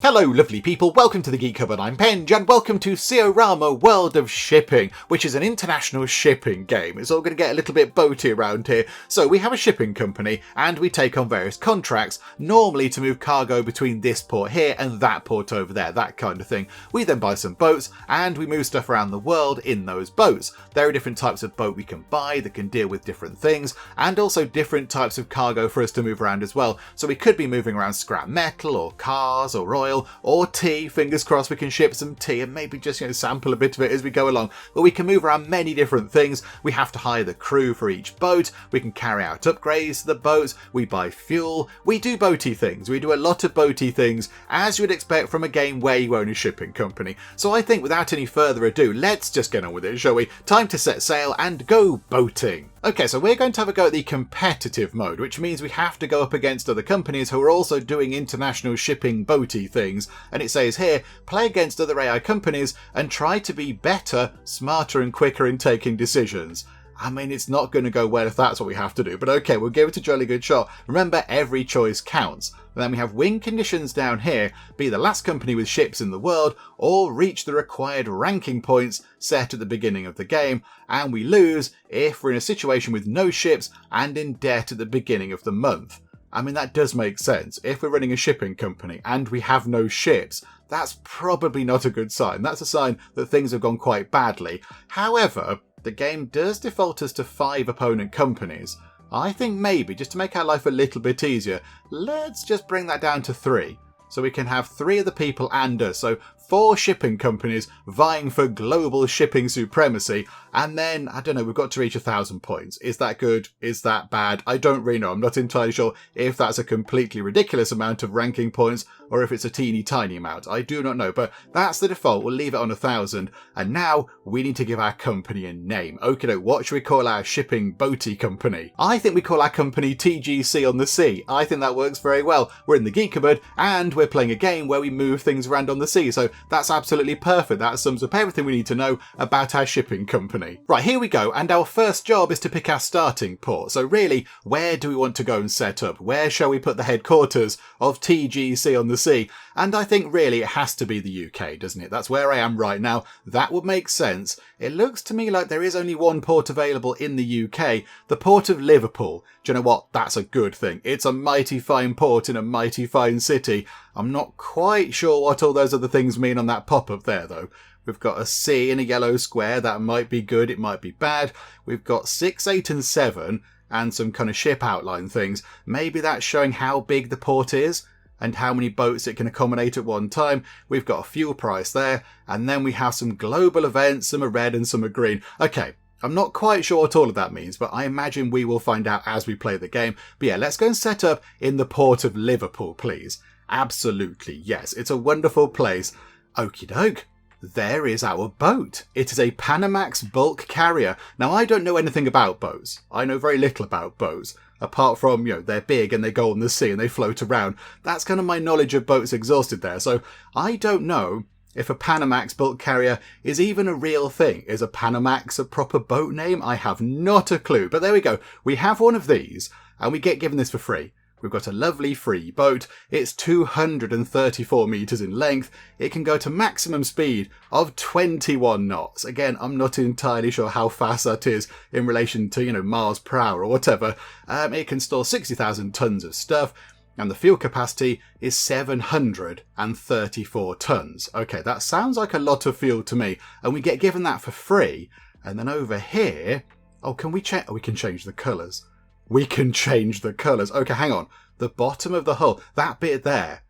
Hello lovely people, welcome to the Geek Cupboard, I'm Penge, and welcome to SeaOrama World of Shipping, which is an international shipping game. It's all going to get a little bit boaty around here. So we have a shipping company, and we take on various contracts, normally to move cargo between this port here and that port over there, that kind of thing. We then buy some boats, and we move stuff around the world in those boats. There are different types of boat we can buy that can deal with different things, and also different types of cargo for us to move around as well. So we could be moving around scrap metal, or cars, or oil, or tea. Fingers crossed we can ship some tea and maybe just sample a bit of it as we go along. But we can move around many different things. We have to hire the crew for each boat. We can carry out upgrades to the boats. We buy fuel. We do boaty things. We do a lot of boaty things, as you would expect from a game where you own a shipping company. So I think without any further ado, let's just get on with it, shall we? Time to set sail and go boating. Okay, so we're going to have a go at the competitive mode, which means we have to go up against other companies who are also doing international shipping boaty things. And it says here, play against other AI companies and try to be better, smarter and quicker in taking decisions. I mean, it's not going to go well if that's what we have to do, but okay, we'll give it a jolly good shot. Remember, every choice counts. And then we have win conditions down here, be the last company with ships in the world, or reach the required ranking points set at the beginning of the game, and we lose if we're in a situation with no ships and in debt at the beginning of the month. I mean, that does make sense. If we're running a shipping company and we have no ships, that's probably not a good sign. That's a sign that things have gone quite badly. However, the game does default us to 5 opponent companies. I think maybe, just to make our life a little bit easier, let's just bring that down to 3. So we can have 3 of the people and us. So 4 shipping companies vying for global shipping supremacy. And then, I don't know, we've got to reach 1,000 points. Is that good? Is that bad? I don't really know. I'm not entirely sure if that's a completely ridiculous amount of ranking points or if it's a teeny tiny amount. I do not know, but that's the default. We'll leave it on 1,000. And now we need to give our company a name. Okay, what should we call our shipping boaty company? I think we call our company TGC on the Sea. I think that works very well. We're in the Geek Cupboard and we're playing a game where we move things around on the sea. So that's absolutely perfect. That sums up everything we need to know about our shipping company. Right, here we go. And our first job is to pick our starting port. So really, where do we want to go and set up? Where shall we put the headquarters of TGC on the Sea? And I think really it has to be the UK, doesn't it? That's where I am right now. That would make sense. It looks to me like there is only one port available in the UK, the port of Liverpool. Do you know what? That's a good thing. It's a mighty fine port in a mighty fine city. I'm not quite sure what all those other things mean on that pop-up there, though. We've got a C in a yellow square. That might be good. It might be bad. We've got 6, 8 and 7 and some kind of ship outline things. Maybe that's showing how big the port is and how many boats it can accommodate at one time. We've got a fuel price there. And then we have some global events. Some are red and some are green. Okay. I'm not quite sure what all of that means, but I imagine we will find out as we play the game. But yeah, let's go and set up in the port of Liverpool, please. Absolutely, yes. It's a wonderful place. Okie doke. There is our boat. It is a Panamax bulk carrier. Now, I don't know anything about boats. I know very little about boats, apart from, they're big and they go on the sea and they float around. That's kind of my knowledge of boats exhausted there. So I don't know if a Panamax bulk carrier is even a real thing. Is a Panamax a proper boat name? I have not a clue. But there we go. We have one of these and we get given this for free. We've got a lovely free boat. It's 234 metres in length. It can go to maximum speed of 21 knots. Again, I'm not entirely sure how fast that is in relation to, miles per hour or whatever. It can store 60,000 tonnes of stuff. And the fuel capacity is 734 tonnes. Okay, that sounds like a lot of fuel to me. And we get given that for free. And then over here... Oh, can we change? Oh, we can change the colours. We can change the colours. Okay, hang on. The bottom of the hull. That bit there.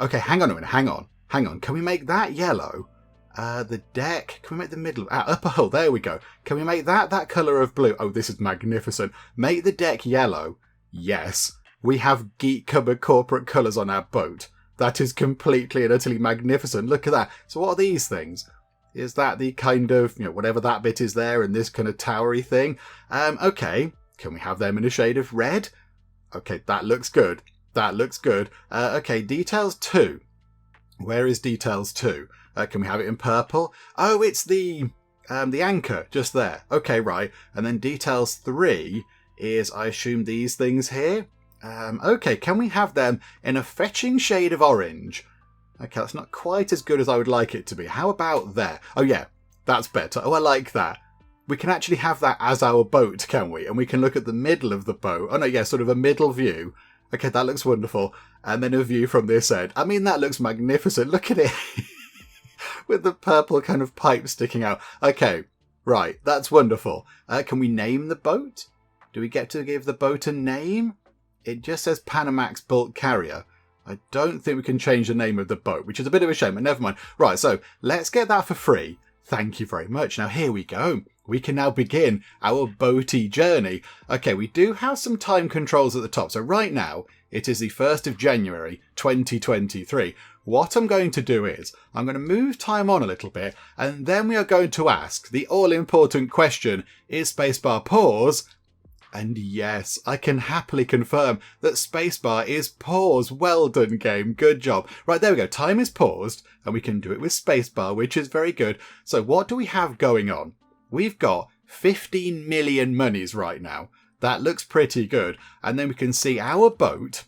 Okay, hang on a minute. Hang on. Can we make that yellow? The deck. Can we make the middle? Upper hull. There we go. Can we make that colour of blue? Oh, this is magnificent. Make the deck yellow. Yes. We have Geek Cupboard corporate colours on our boat. That is completely and utterly magnificent. Look at that. So what are these things? Is that the kind of, whatever that bit is there and this kind of towery thing? Okay. Can we have them in a shade of red? Okay, that looks good. Okay, details 2. Where is details 2? Can we have it in purple? Oh, it's the anchor just there. Okay, right. And then details 3 is, I assume, these things here. Okay, can we have them in a fetching shade of orange? Okay, that's not quite as good as I would like it to be. How about there? Oh yeah, that's better. Oh, I like that. We can actually have that as our boat, can we? And we can look at the middle of the boat. Oh no, yeah, sort of a middle view. Okay, that looks wonderful. And then a view from this end. I mean, that looks magnificent. Look at it. With the purple kind of pipe sticking out. Okay, right, that's wonderful. Can we name the boat? Do we get to give the boat a name? It just says Panamax Bulk Carrier. I don't think we can change the name of the boat, which is a bit of a shame, but never mind. Right, so let's get that for free. Thank you very much. Now here we go. We can now begin our boaty journey. Okay, we do have some time controls at the top. So right now, it is the 1st of January, 2023. What I'm going to do is, I'm going to move time on a little bit, and then we are going to ask the all-important question, is spacebar pause? And yes, I can happily confirm that spacebar is pause. Well done, game. Good job. Right, there we go. Time is paused, and we can do it with spacebar, which is very good. So what do we have going on? We've got 15 million monies right now. That looks pretty good. And then we can see our boat.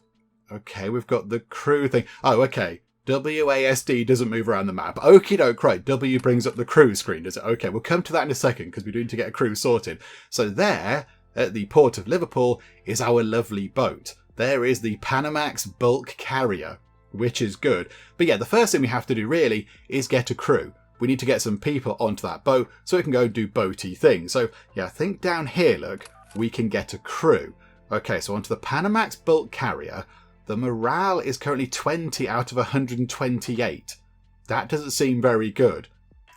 Okay, we've got the crew thing. Oh, okay. WASD doesn't move around the map. Okie doke, right. W brings up the crew screen, does it? Okay, we'll come to that in a second because we do need to get a crew sorted. So there, at the port of Liverpool, is our lovely boat. There is the Panamax Bulk Carrier, which is good. But yeah, the first thing we have to do really is get a crew. We need to get some people onto that boat so we can go and do boaty things. So yeah, I think down here, look, we can get a crew. Okay, so onto the Panamax Bulk Carrier. The morale is currently 20 out of 128. That doesn't seem very good.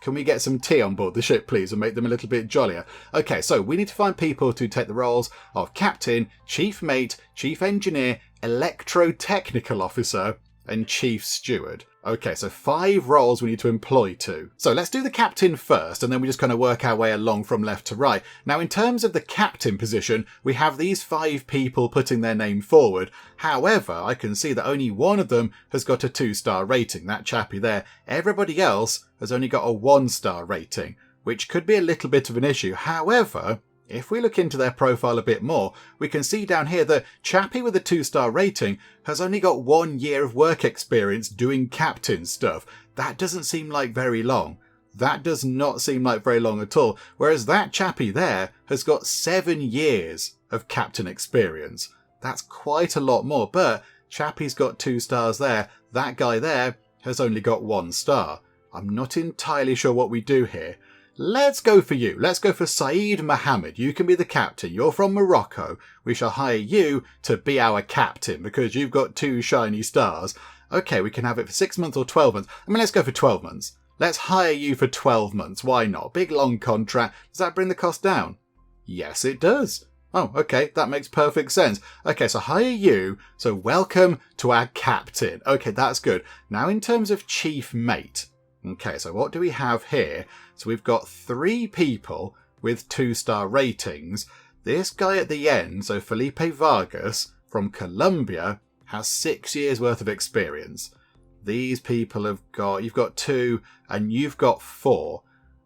Can we get some tea on board the ship, please, and make them a little bit jollier? Okay, so we need to find people to take the roles of captain, chief mate, chief engineer, electro-technical officer, and chief steward. Okay, so 5 roles we need to employ to. So let's do the captain first, and then we just kind of work our way along from left to right. Now, in terms of the captain position, we have these 5 people putting their name forward. However, I can see that only one of them has got a 2-star rating, that chappie there. Everybody else has only got a 1-star rating, which could be a little bit of an issue. However, if we look into their profile a bit more, we can see down here that chappie with a 2-star rating has only got 1 year of work experience doing captain stuff. That doesn't seem like very long. That does not seem like very long at all. Whereas that chappie there has got 7 years of captain experience. That's quite a lot more, but chappie's got 2 stars there. That guy there has only got 1 star. I'm not entirely sure what we do here. Let's go for you. Let's go for Saeed Mohammed. You can be the captain. You're from Morocco. We shall hire you to be our captain because you've got 2 shiny stars. Okay, we can have it for 6 months or 12 months. I mean, let's go for 12 months. Let's hire you for 12 months. Why not? Big long contract. Does that bring the cost down? Yes, it does. Oh, okay. That makes perfect sense. Okay, so hire you. So welcome to our captain. Okay, that's good. Now, in terms of chief mate. Okay, so what do we have here? So we've got 3 people with 2-star ratings. This guy at the end, so Felipe Vargas from Colombia, has 6 years worth of experience. These people have got, you've got 2 and you've got 4.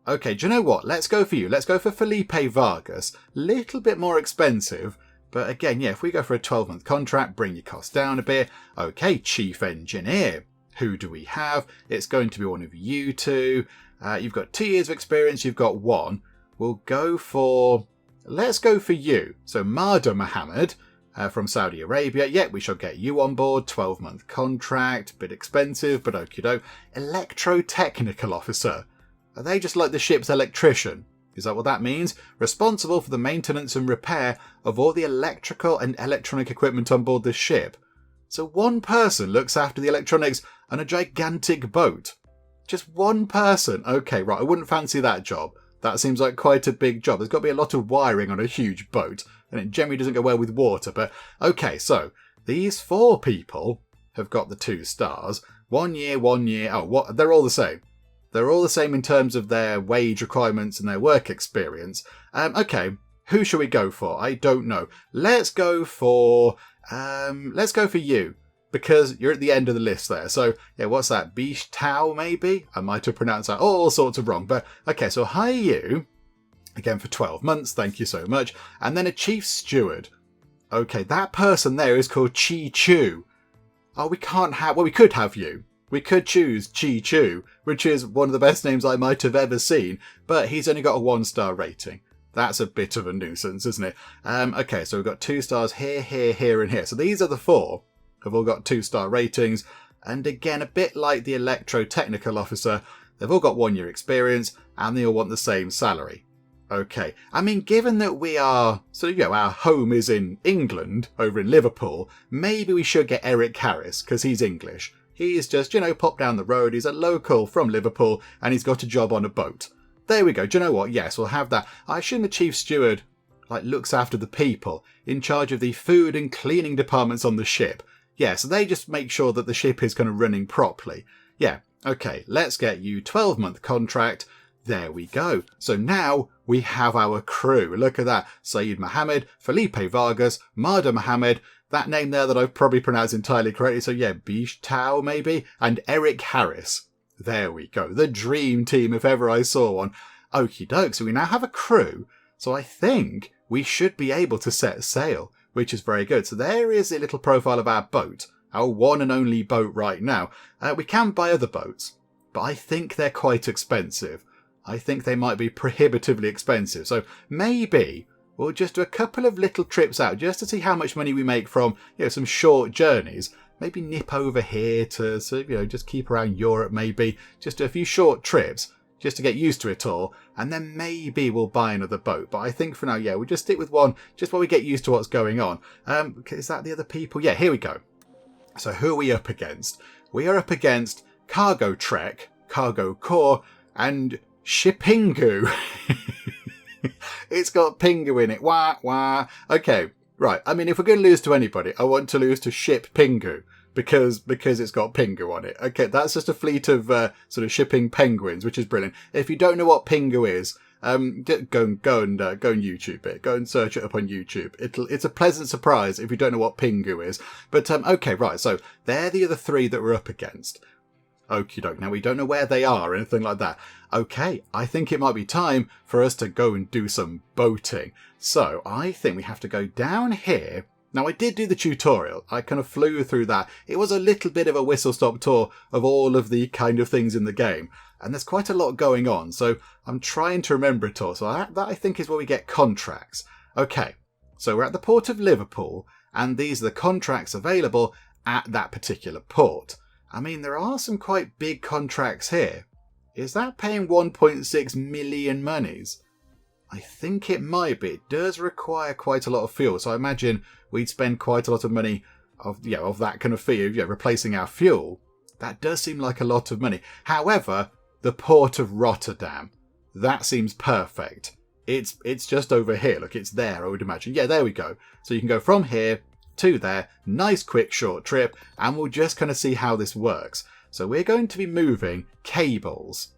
Okay, do you know what? Let's go for you. Let's go for Felipe Vargas. Little bit more expensive. But again, yeah, if we go for a 12-month contract, bring your costs down a bit. Okay, chief engineer. Who do we have? It's going to be one of you 2. You've got 2 years of experience. You've got 1. We'll go for... Let's go for you. So Marda Mohammed from Saudi Arabia. Yeah, we shall get you on board. 12-month contract. Bit expensive, but okie doke. Electro-technical officer. Are they just like the ship's electrician? Is that what that means? Responsible for the maintenance and repair of all the electrical and electronic equipment on board the ship. So one person looks after the electronics on a gigantic boat. Just one person. Okay, right, I wouldn't fancy that job. That seems like quite a big job. There's got to be a lot of wiring on a huge boat, and it generally doesn't go well with water. But okay, so these 4 people have got the 2 stars. 1 year, 1 year. Oh, what? They're all the same. They're all the same in terms of their wage requirements and their work experience. Okay, who shall we go for? I don't know. Let's go for you. Because you're at the end of the list there. So, yeah, what's that? Bish Tao, maybe? I might have pronounced that all sorts of wrong. But, okay, so hire you, again, for 12 months. Thank you so much. And then a chief steward. Okay, that person there is called Chi Chu. Oh, we can't have... Well, we could have you. We could choose Chi Chu, which is one of the best names I might have ever seen, but he's only got a 1-star rating. That's a bit of a nuisance, isn't it? Okay, so we've got 2 stars here, here, here, and here. So these are the 4 who've all got 2-star ratings. And again, a bit like the electro-technical officer, they've all got 1 year experience and they all want the same salary. Okay, I mean, given that we are, our home is in England, over in Liverpool, maybe we should get Eric Harris, because he's English. He's just, popped down the road, he's a local from Liverpool, and he's got a job on a boat. There we go, do you know what? Yes, we'll have that. I assume the chief steward, looks after the people, in charge of the food and cleaning departments on the ship. Yeah, so they just make sure that the ship is kind of running properly. Yeah, okay, let's get you 12-month contract. There we go. So now we have our crew. Look at that. Saeed Mohammed, Felipe Vargas, Marda Mohammed, that name there that I've probably pronounced entirely correctly. So yeah, Bish Tao maybe, and Eric Harris. There we go. The dream team if ever I saw one. Okie doke. So we now have a crew. So I think we should be able to set sail, which is very good. So there is a little profile of our boat, our one and only boat right now. We can buy other boats, but I think they're quite expensive. I think they might be prohibitively expensive. So maybe we'll just do a couple of little trips out just to see how much money we make from, some short journeys. Maybe nip over here to, just keep around Europe maybe. Just do a few short trips just to get used to it all. And then maybe we'll buy another boat. But I think for now, we'll just stick with one just while we get used to what's going on. Is that the other people? Yeah, here we go. So who are we up against? We are up against Cargo Trek, Cargo Core, and Shipingu. It's got Pingu in it. Wah, wah. Okay, right. I mean, if we're going to lose to anybody, I want to lose to Ship Pingu because it's got Pingu on it. Okay, that's just a fleet of sort of shipping penguins, which is brilliant. If you don't know what Pingu is, go and YouTube it. Go and search it up on YouTube. It's a pleasant surprise if you don't know what Pingu is. But okay, right. So they're the other 3 that we're up against. Okie doke. Now we don't know where they are or anything like that. Okay, I think it might be time for us to go and do some boating. So I think we have to go down here. Now I did do the tutorial. I kind of flew through that. It was a little bit of a whistle-stop tour of all of the kind of things in the game. And there's quite a lot going on. So I'm trying to remember it all. So that I think is where we get contracts. Okay, so we're at the port of Liverpool. And these are the contracts available at that particular port. I mean, there are some quite big contracts here. Is that paying 1.6 million monies? I think it might be. It does require quite a lot of fuel, so I imagine we'd spend quite a lot of money of that kind of fee, replacing our fuel. That does seem like a lot of money. However, the port of Rotterdam, that seems perfect. It's just over here. Look, it's there, I would imagine. Yeah, there we go. So you can go from here to there, nice quick short trip, and we'll just kind of see how this works. So we're going to be moving cables.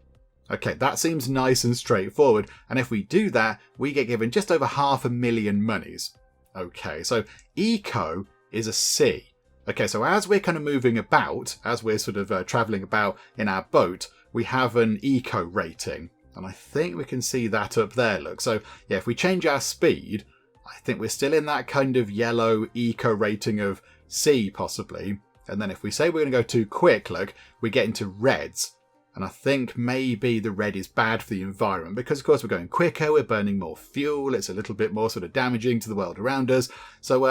Okay, that seems nice and straightforward, and if we do that, we get given just over 500,000 monies. Okay, so Eco is a C. Okay, so as we're kind of moving about, as we're sort of travelling about in our boat, we have an Eco rating, and I think we can see that up there, look. So yeah, if we change our speed, I think we're still in that kind of yellow eco rating of C, possibly. And then if we say we're going to go too quick, look, we get into reds. And I think maybe the red is bad for the environment because, of course, we're going quicker, we're burning more fuel, it's a little bit more sort of damaging to the world around us. So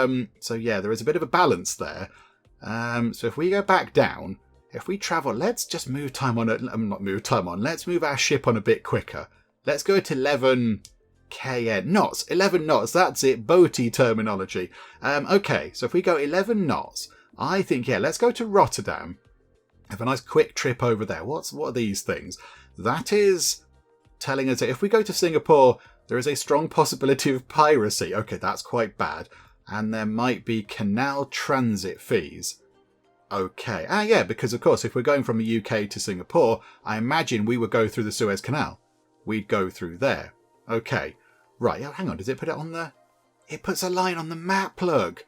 yeah, there is a bit of a balance there. So if we go back down, if we travel, let's just move time on, let's move our ship on a bit quicker. Let's go at 11 kn knots, 11 knots, that's it, boaty terminology. Okay, so if we go 11 knots, I think, yeah, let's go to Rotterdam. Have a nice quick trip over there. What are these things? That is telling us that if we go to Singapore, there is a strong possibility of piracy. Okay, that's quite bad. And there might be canal transit fees. Okay, yeah, because of course, if we're going from the UK to Singapore, I imagine we would go through the Suez Canal. We'd go through there. Okay, right, oh, hang on, does it put it on the... It puts a line on the map, look.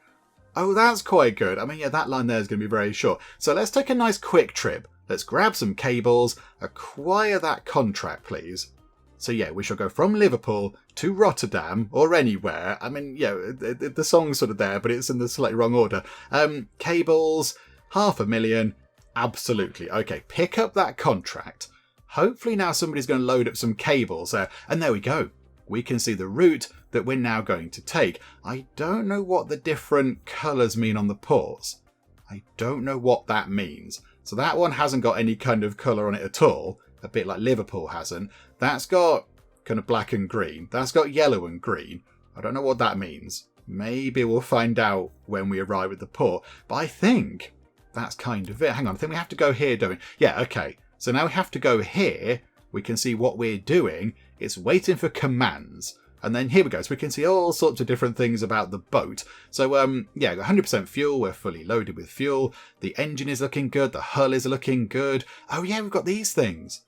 Oh, that's quite good. I mean, yeah, that line there is going to be very short. So let's take a nice quick trip. Let's grab some cables, acquire that contract, please. So yeah, we shall go from Liverpool to Rotterdam, or anywhere. I mean, yeah, the song's sort of there, but it's in the slightly wrong order. Cables, 500,000, Absolutely. Okay, pick up that contract. Hopefully now somebody's going to load up some cables there. And there we go. We can see the route that we're now going to take. I don't know what the different colours mean on the ports. I don't know what that means. So that one hasn't got any kind of colour on it at all. A bit like Liverpool hasn't. That's got kind of black and green. That's got yellow and green. I don't know what that means. Maybe we'll find out when we arrive at the port. But I think that's kind of it. Hang on, I think we have to go here, don't we? Yeah, okay. So now we have to go here. We can see what we're doing. It's waiting for commands. And then here we go. So we can see all sorts of different things about the boat. So, yeah, 100% fuel. We're fully loaded with fuel. The engine is looking good. The hull is looking good. Oh, yeah, we've got these things.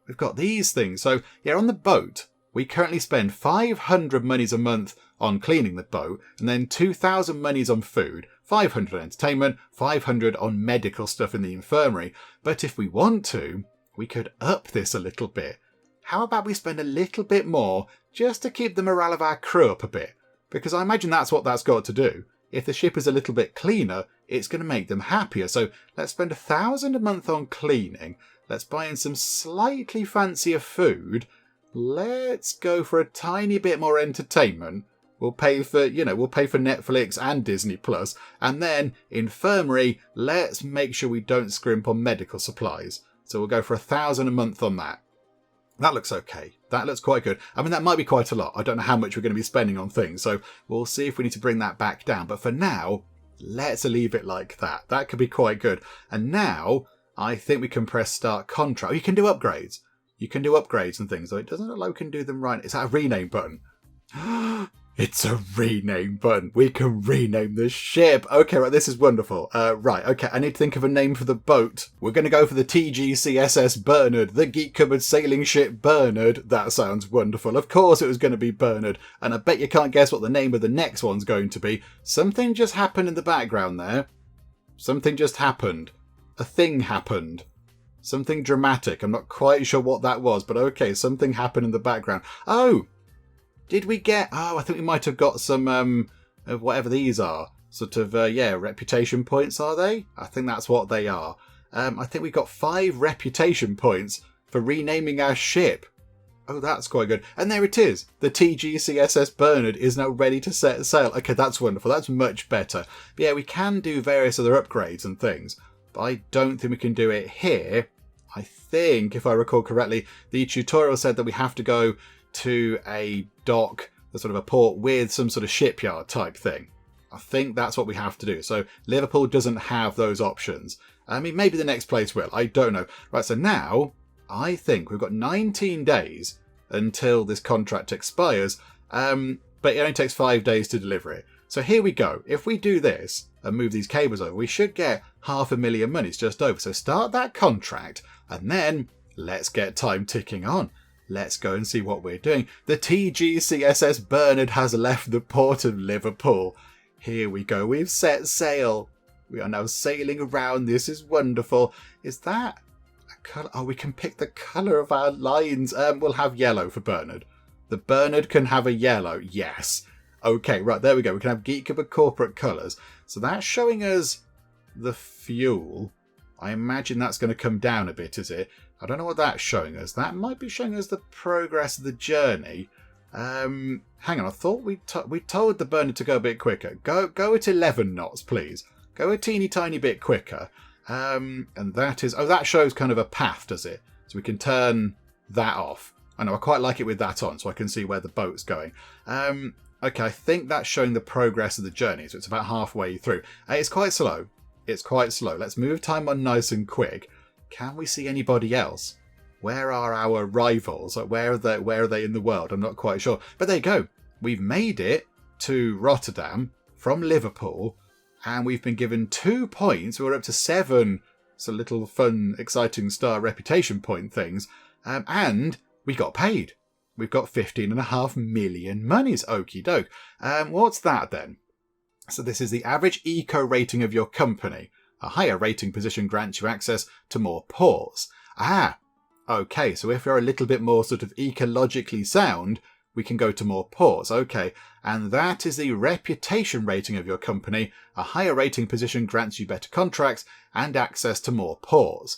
We've got these things. So, yeah, on the boat, we currently spend 500 monies a month on cleaning the boat, and then 2,000 monies on food, 500 on entertainment, 500 on medical stuff in the infirmary. But if we want to, we could up this a little bit. How about we spend a little bit more just to keep the morale of our crew up a bit? Because I imagine that's what that's got to do. If the ship is a little bit cleaner, it's going to make them happier. So let's spend 1,000 a month on cleaning. Let's buy in some slightly fancier food. Let's go for a tiny bit more entertainment. We'll pay for Netflix and Disney Plus. And then infirmary, let's make sure we don't scrimp on medical supplies. So we'll go for 1,000 a month on that. That looks okay. That looks quite good. I mean, that might be quite a lot. I don't know how much we're going to be spending on things. So we'll see if we need to bring that back down. But for now, let's leave it like that. That could be quite good. And now I think we can press start contract. Oh, you can do upgrades. You can do upgrades and things. So it doesn't look like we can do them right. Is that a rename button? It's a rename button. We can rename the ship. Okay, right, this is wonderful. Right, okay, I need to think of a name for the boat. We're going to go for the TGCSS Bernard, the Geek Cupboard sailing ship Bernard. That sounds wonderful. Of course it was going to be Bernard. And I bet you can't guess what the name of the next one's going to be. Something just happened in the background there. Something just happened. A thing happened. Something dramatic. I'm not quite sure what that was, but okay, something happened in the background. Oh! Did we get... Oh, I think we might have got some of whatever these are. Sort of, reputation points, are they? I think that's what they are. I think we got 5 reputation points for renaming our ship. Oh, that's quite good. And there it is. The TGCSS Bernard is now ready to set sail. Okay, that's wonderful. That's much better. But yeah, we can do various other upgrades and things. But I don't think we can do it here. I think, if I recall correctly, the tutorial said that we have to go to a dock, a sort of a port with some sort of shipyard type thing. I think that's what we have to do. So Liverpool doesn't have those options. I mean, maybe the next place will. I don't know. Right, so now I think we've got 19 days until this contract expires, but it only takes 5 days to deliver it. So here we go. If we do this and move these cables over, we should get 500,000 monies just over. So start that contract and then let's get time ticking on. Let's go and see what we're doing. The TGCSS Bernard has left the port of Liverpool. Here we go. We've set sail. We are now sailing around. This is wonderful. Is that a colour? Oh, we can pick the colour of our lines. We'll have yellow for Bernard. The Bernard can have a yellow. Yes. Okay, right. There we go. We can have Geek Cupboard corporate colours. So that's showing us the fuel. I imagine that's going to come down a bit, is it? I don't know what that's showing us. That might be showing us the progress of the journey. Hang on, I thought we told the Bernard to go a bit quicker. Go at 11 knots, please. Go a teeny tiny bit quicker. And that is... Oh, that shows kind of a path, does it? So we can turn that off. I know, I quite like it with that on, so I can see where the boat's going. Okay, I think that's showing the progress of the journey, so it's about halfway through. It's quite slow. It's quite slow. Let's move time on nice and quick. Can we see anybody else? Where are our rivals? Like, where are they in the world? I'm not quite sure. But there you go. We've made it to Rotterdam from Liverpool, and we've been given 2 points. We're up to 7 so little fun, exciting star reputation point things. And we got paid. We've got 15.5 million monies. Okie doke. What's that then? So this is the average eco rating of your company. A higher rating position grants you access to more ports. Ah, okay, so if you're a little bit more sort of ecologically sound, we can go to more ports. Okay, and that is the reputation rating of your company. A higher rating position grants you better contracts and access to more ports.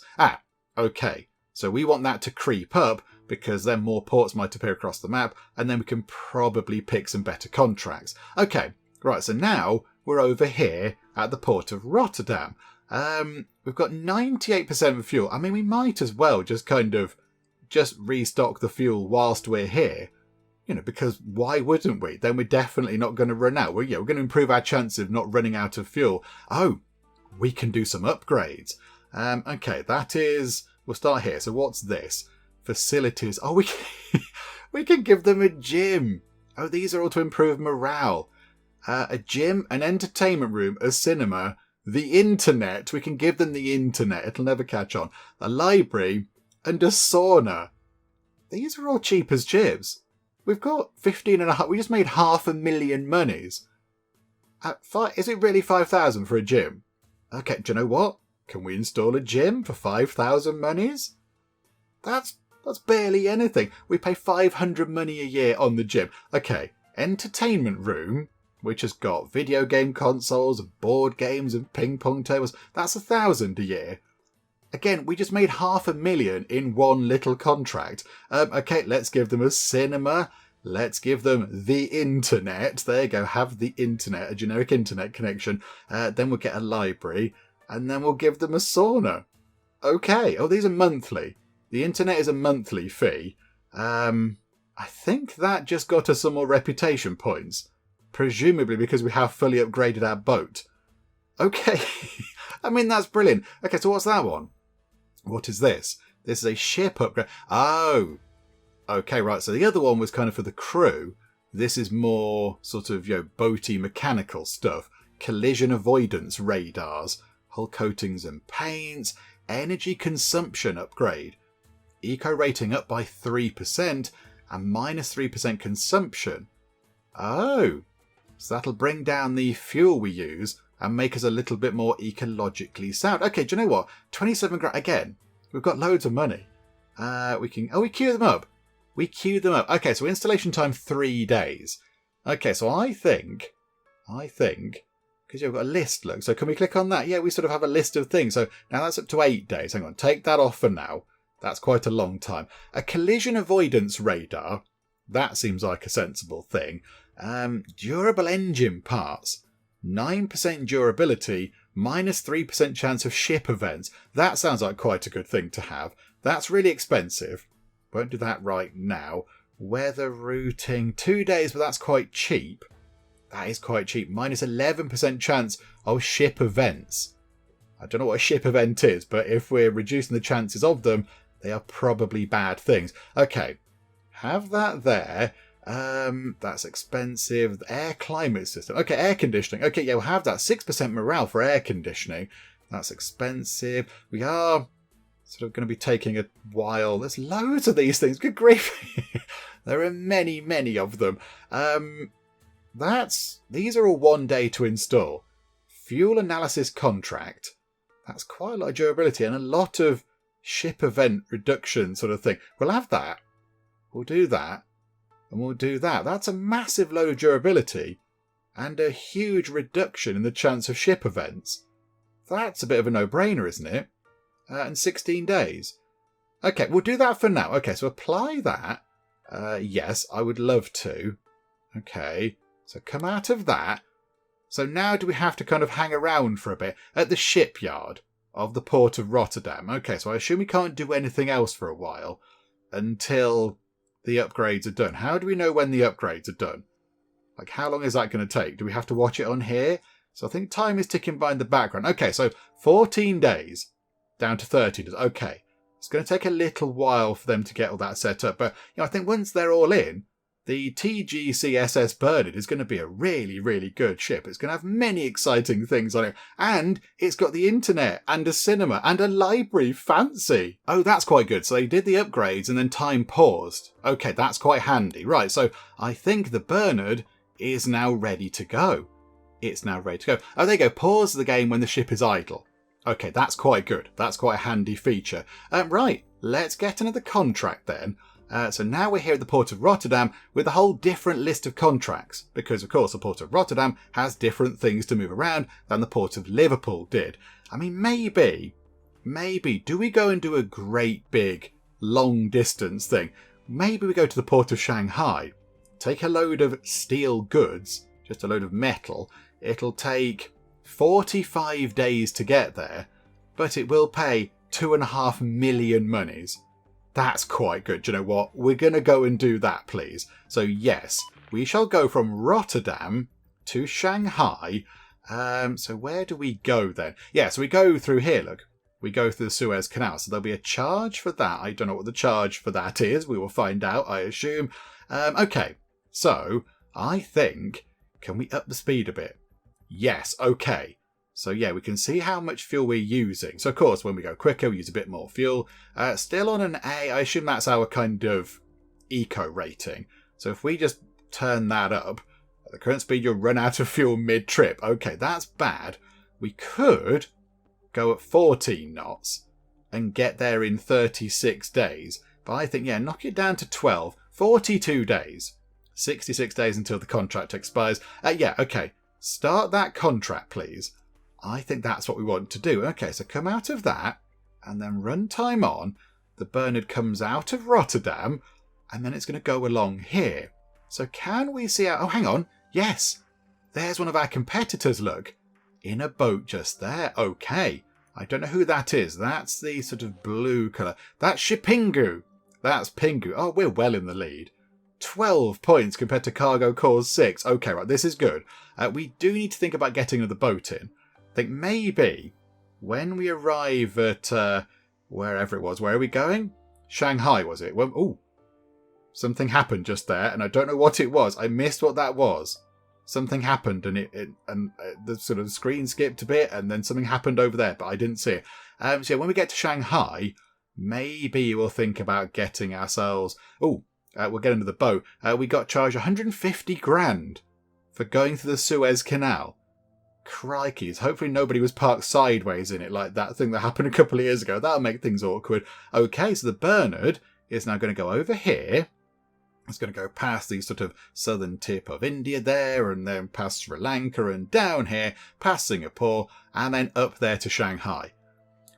Okay, so we want that to creep up because then more ports might appear across the map, and then we can probably pick some better contracts. Okay, right, so now we're over here at the port of Rotterdam. We've got 98% fuel. I mean, we might as well just restock the fuel whilst we're here. Because why wouldn't we? Then we're definitely not going to run out. We're going to improve our chances of not running out of fuel. Oh, we can do some upgrades. Okay, we'll start here. So what's this? Facilities. Oh, we can give them a gym. Oh, these are all to improve morale. A gym, an entertainment room, a cinema, the internet. We can give them the internet. It'll never catch on. A library and a sauna. These are all cheap as chips. We've got 15.5. We just made 500,000 monies. Is it really 5,000 for a gym? Okay, do you know what? Can we install a gym for 5,000 monies? That's barely anything. We pay 500 money a year on the gym. Okay, entertainment room, which has got video game consoles and board games and ping pong tables. That's 1,000 a year. Again, we just made 500,000 in one little contract. Okay, let's give them a cinema. Let's give them the internet. There you go, have the internet, a generic internet connection. Then we'll get a library. And then we'll give them a sauna. Okay, oh, these are monthly. The internet is a monthly fee. I think that just got us some more reputation points. Presumably because we have fully upgraded our boat. Okay, I mean, that's brilliant. Okay, so what's that one? What is this? This is a ship upgrade. Oh, okay, right. So the other one was kind of for the crew. This is more sort of, boaty mechanical stuff. Collision avoidance radars, hull coatings and paints, energy consumption upgrade. Eco rating up by 3% and minus 3% consumption. Oh, so that'll bring down the fuel we use and make us a little bit more ecologically sound. Okay, do you know what? 27 grand. Again, we've got loads of money. We queue them up. Okay, so installation time 3 days. Okay, so I think, because you've got a list, look. So can we click on that? Yeah, we sort of have a list of things. So now that's up to 8 days. Hang on, take that off for now. That's quite a long time. A collision avoidance radar. That seems like a sensible thing. Durable engine parts. 9% durability, minus 3% chance of ship events. That sounds like quite a good thing to have. That's really expensive. Won't do that right now. Weather routing, 2 days, but that's quite cheap. That is quite cheap. Minus 11% chance of ship events. I don't know what a ship event is, but if we're reducing the chances of them, they are probably bad things. Okay, have that there. That's expensive. Air climate system. Okay, air conditioning. Okay, yeah, we'll have that. 6% morale for air conditioning. That's expensive. We are sort of going to be taking a while. There's loads of these things. Good grief. There are many, many of them. These are all 1 day to install. Fuel analysis contract. That's quite a lot of durability and a lot of ship event reduction sort of thing. We'll have that. We'll do that. And we'll do that. That's a massive load of durability and a huge reduction in the chance of ship events. That's a bit of a no-brainer, isn't it? And 16 days. Okay, we'll do that for now. Okay, so apply that. Yes, I would love to. Okay, so come out of that. So now do we have to kind of hang around for a bit at the shipyard of the port of Rotterdam? Okay, so I assume we can't do anything else for a while until the upgrades are done. How do we know when the upgrades are done? Like, how long is that going to take? Do we have to watch it on here? So I think time is ticking by in the background. Okay, so 14 days down to 30 days. Okay, it's going to take a little while for them to get all that set up. But I think once they're all in, the TGCSS Bernard is going to be a really, really good ship. It's going to have many exciting things on it. And it's got the internet and a cinema and a library. Fancy. Oh, that's quite good. So they did the upgrades and then time paused. Okay, that's quite handy. Right, so I think the Bernard is now ready to go. It's now ready to go. Oh, there you go. Pause the game when the ship is idle. Okay, that's quite good. That's quite a handy feature. Right, let's get another contract then. So now we're here at the Port of Rotterdam with a whole different list of contracts, because of course the Port of Rotterdam has different things to move around than the Port of Liverpool did. I mean, maybe, do we go and do a great big long distance thing? Maybe we go to the Port of Shanghai, take a load of steel goods, just a load of metal. It'll take 45 days to get there, but it will pay 2.5 million monies. That's quite good. Do you know what? We're going to go and do that, please. So yes, we shall go from Rotterdam to Shanghai. So where do we go then? Yeah, so we go through here, look. We go through the Suez Canal. So there'll be a charge for that. I don't know what the charge for that is. We will find out, I assume. Okay, so I think, can we up the speed a bit? Yes, okay. So yeah, we can see how much fuel we're using. So of course, when we go quicker, we use a bit more fuel. Still on an A, I assume that's our kind of eco rating. So if we just turn that up, at the current speed, you'll run out of fuel mid-trip. Okay, that's bad. We could go at 14 knots and get there in 36 days. But I think, yeah, knock it down to 12. 42 days. 66 days until the contract expires. Yeah, okay. Start that contract, please. I think that's what we want to do. Okay, so come out of that, and then run time on. The Bernard comes out of Rotterdam, and then it's going to go along here. So can we see our... Oh, hang on. Yes. There's one of our competitors, look. In a boat just there. Okay. I don't know who that is. That's the sort of blue colour. That's Shipingu. That's Pingu. Oh, we're well in the lead. 12 points compared to Cargo Corps 6. Okay, right, this is good. We do need to think about getting another boat in. I think maybe when we arrive at wherever it was, where are we going? Shanghai, was it? Well, ooh, something happened just there, and I don't know what it was. I missed what that was. Something happened, and the sort of screen skipped a bit, and then something happened over there, but I didn't see it. So yeah, when we get to Shanghai, maybe we'll think about getting ourselves... Oh, we'll get into the boat. We got charged 150 grand for going through the Suez Canal. Crikeys. Hopefully nobody was parked sideways in it like that thing that happened a couple of years ago. That'll make things awkward. Okay, so the Bernard is now going to go over here. It's going to go past the sort of southern tip of India there, and then past Sri Lanka and down here, past Singapore, and then up there to Shanghai.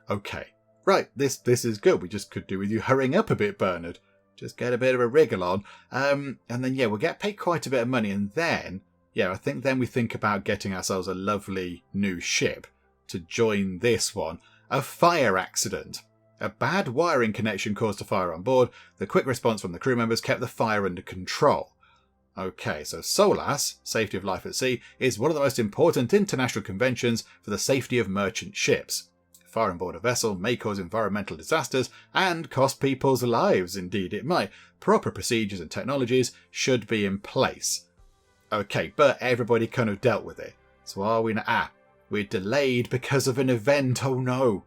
Okay, right, this is good. We just could do with you hurrying up a bit, Bernard. Just get a bit of a wriggle on. And then, yeah, we'll get paid quite a bit of money, and then... Yeah, I think then we think about getting ourselves a lovely new ship to join this one. A fire accident. A bad wiring connection caused a fire on board. The quick response from the crew members kept the fire under control. Okay, so SOLAS, Safety of Life at Sea, is one of the most important international conventions for the safety of merchant ships. Fire on board a vessel may cause environmental disasters and cost people's lives. Indeed it might. Proper procedures and technologies should be in place. Okay, but everybody kind of dealt with it. So are we... we're delayed because of an event. Oh no.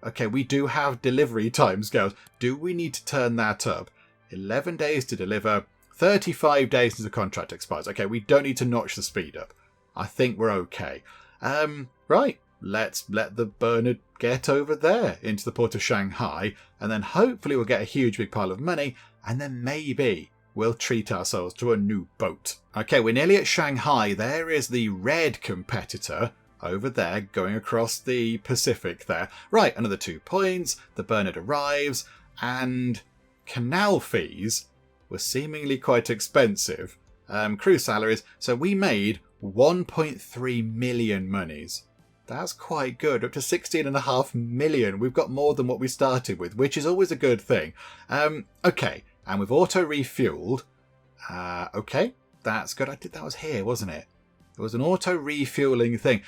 Okay, we do have delivery timescales. Do we need to turn that up? 11 days to deliver, 35 days until the contract expires. Okay, we don't need to notch the speed up. I think we're okay. Right, let's let the Bernard get over there into the port of Shanghai, and then hopefully we'll get a huge big pile of money, and then maybe... we'll treat ourselves to a new boat. Okay, we're nearly at Shanghai. There is the red competitor over there going across the Pacific there. Right, another 2 points. The Bernard arrives, and canal fees were seemingly quite expensive. Crew salaries. So we made 1.3 million monies. That's quite good. Up to 16.5 million. We've got more than what we started with, which is always a good thing. Okay. And we've auto-refueled. Okay, that's good. That was here, wasn't it? It was an auto-refueling thing.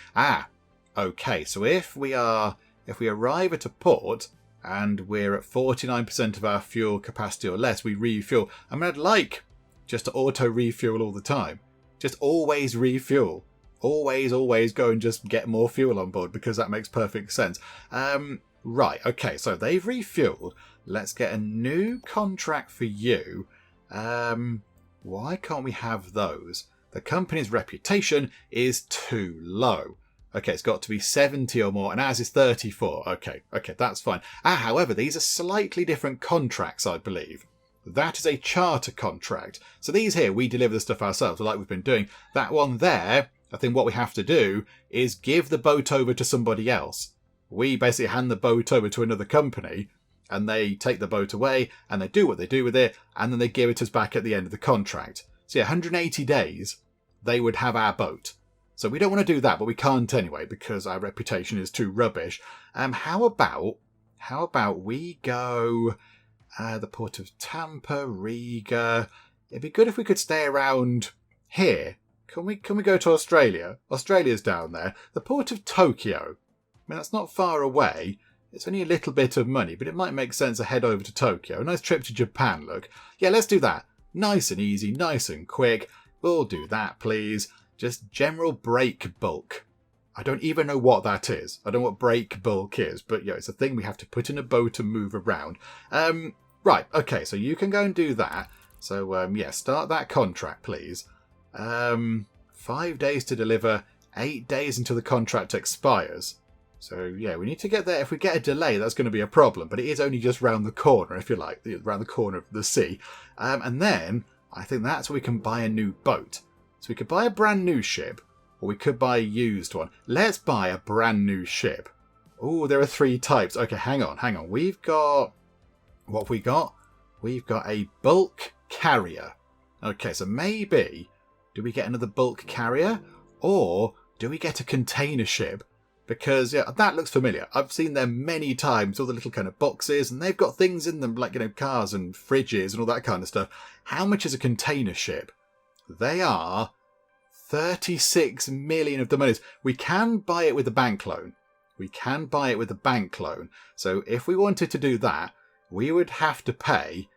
Okay, so if we arrive at a port and we're at 49% of our fuel capacity or less, we refuel. I mean, I'd like just to auto-refuel all the time. Just always refuel. Always go and just get more fuel on board, because that makes perfect sense. Right, okay, so they've refueled. Let's get a new contract for you. Why can't we have those? The company's reputation is too low. Okay, it's got to be 70 or more, and ours is 34. Okay, that's fine. However, these are slightly different contracts, I believe. that is a charter contract. So these here, we deliver the stuff ourselves, like we've been doing. That one there, I think what we have to do is give the boat over to somebody else. We basically hand the boat over to another company, and they take the boat away, and they do what they do with it, and then they give it us back at the end of the contract. So yeah, 180 days, they would have our boat. So we don't want to do that, but we can't anyway, because our reputation is too rubbish. How about we go the port of Tampa, Riga. It'd be good if we could stay around here. Can we go to Australia? Australia's down there. The port of Tokyo. I mean, that's not far away. It's only a little bit of money, but it might make sense to head over to Tokyo. A nice trip to Japan, look. Yeah, let's do that. Nice and easy, nice and quick. We'll do that, please. Just general break bulk. I don't even know what that is. I don't know what break bulk is, but yeah, it's a thing we have to put in a boat and move around. Right, okay, so you can go and do that. So, yeah, start that contract, please. 5 days to deliver, 8 days until the contract expires. So, yeah, we need to get there. If we get a delay, that's going to be a problem. But it is only just round the corner, if you like, round the corner of the sea. And then, I think that's where we can buy a new boat. So we could buy a brand new ship, or we could buy a used one. Let's buy a brand new ship. Oh, there are 3 types. Okay, hang on. We've got... What have we got? We've got a bulk carrier. Okay, so maybe... Do we get another bulk carrier? Or do we get a container ship? Because, yeah, that looks familiar. I've seen them many times, all the little kind of boxes, and they've got things in them like, you know, cars and fridges and all that kind of stuff. How much is a container ship? They are 36 million of the monies. We can buy it with a bank loan. So if we wanted to do that, we would have to pay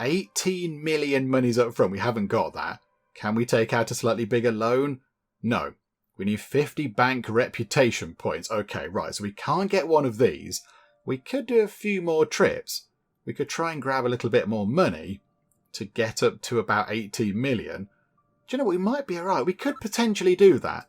18 million monies up front. We haven't got that. Can we take out a slightly bigger loan? No. We need 50 bank reputation points. Okay, right, so we can't get one of these. We could do a few more trips. We could try and grab a little bit more money to get up to about 18 million. Do you know what? We might be alright. We could potentially do that.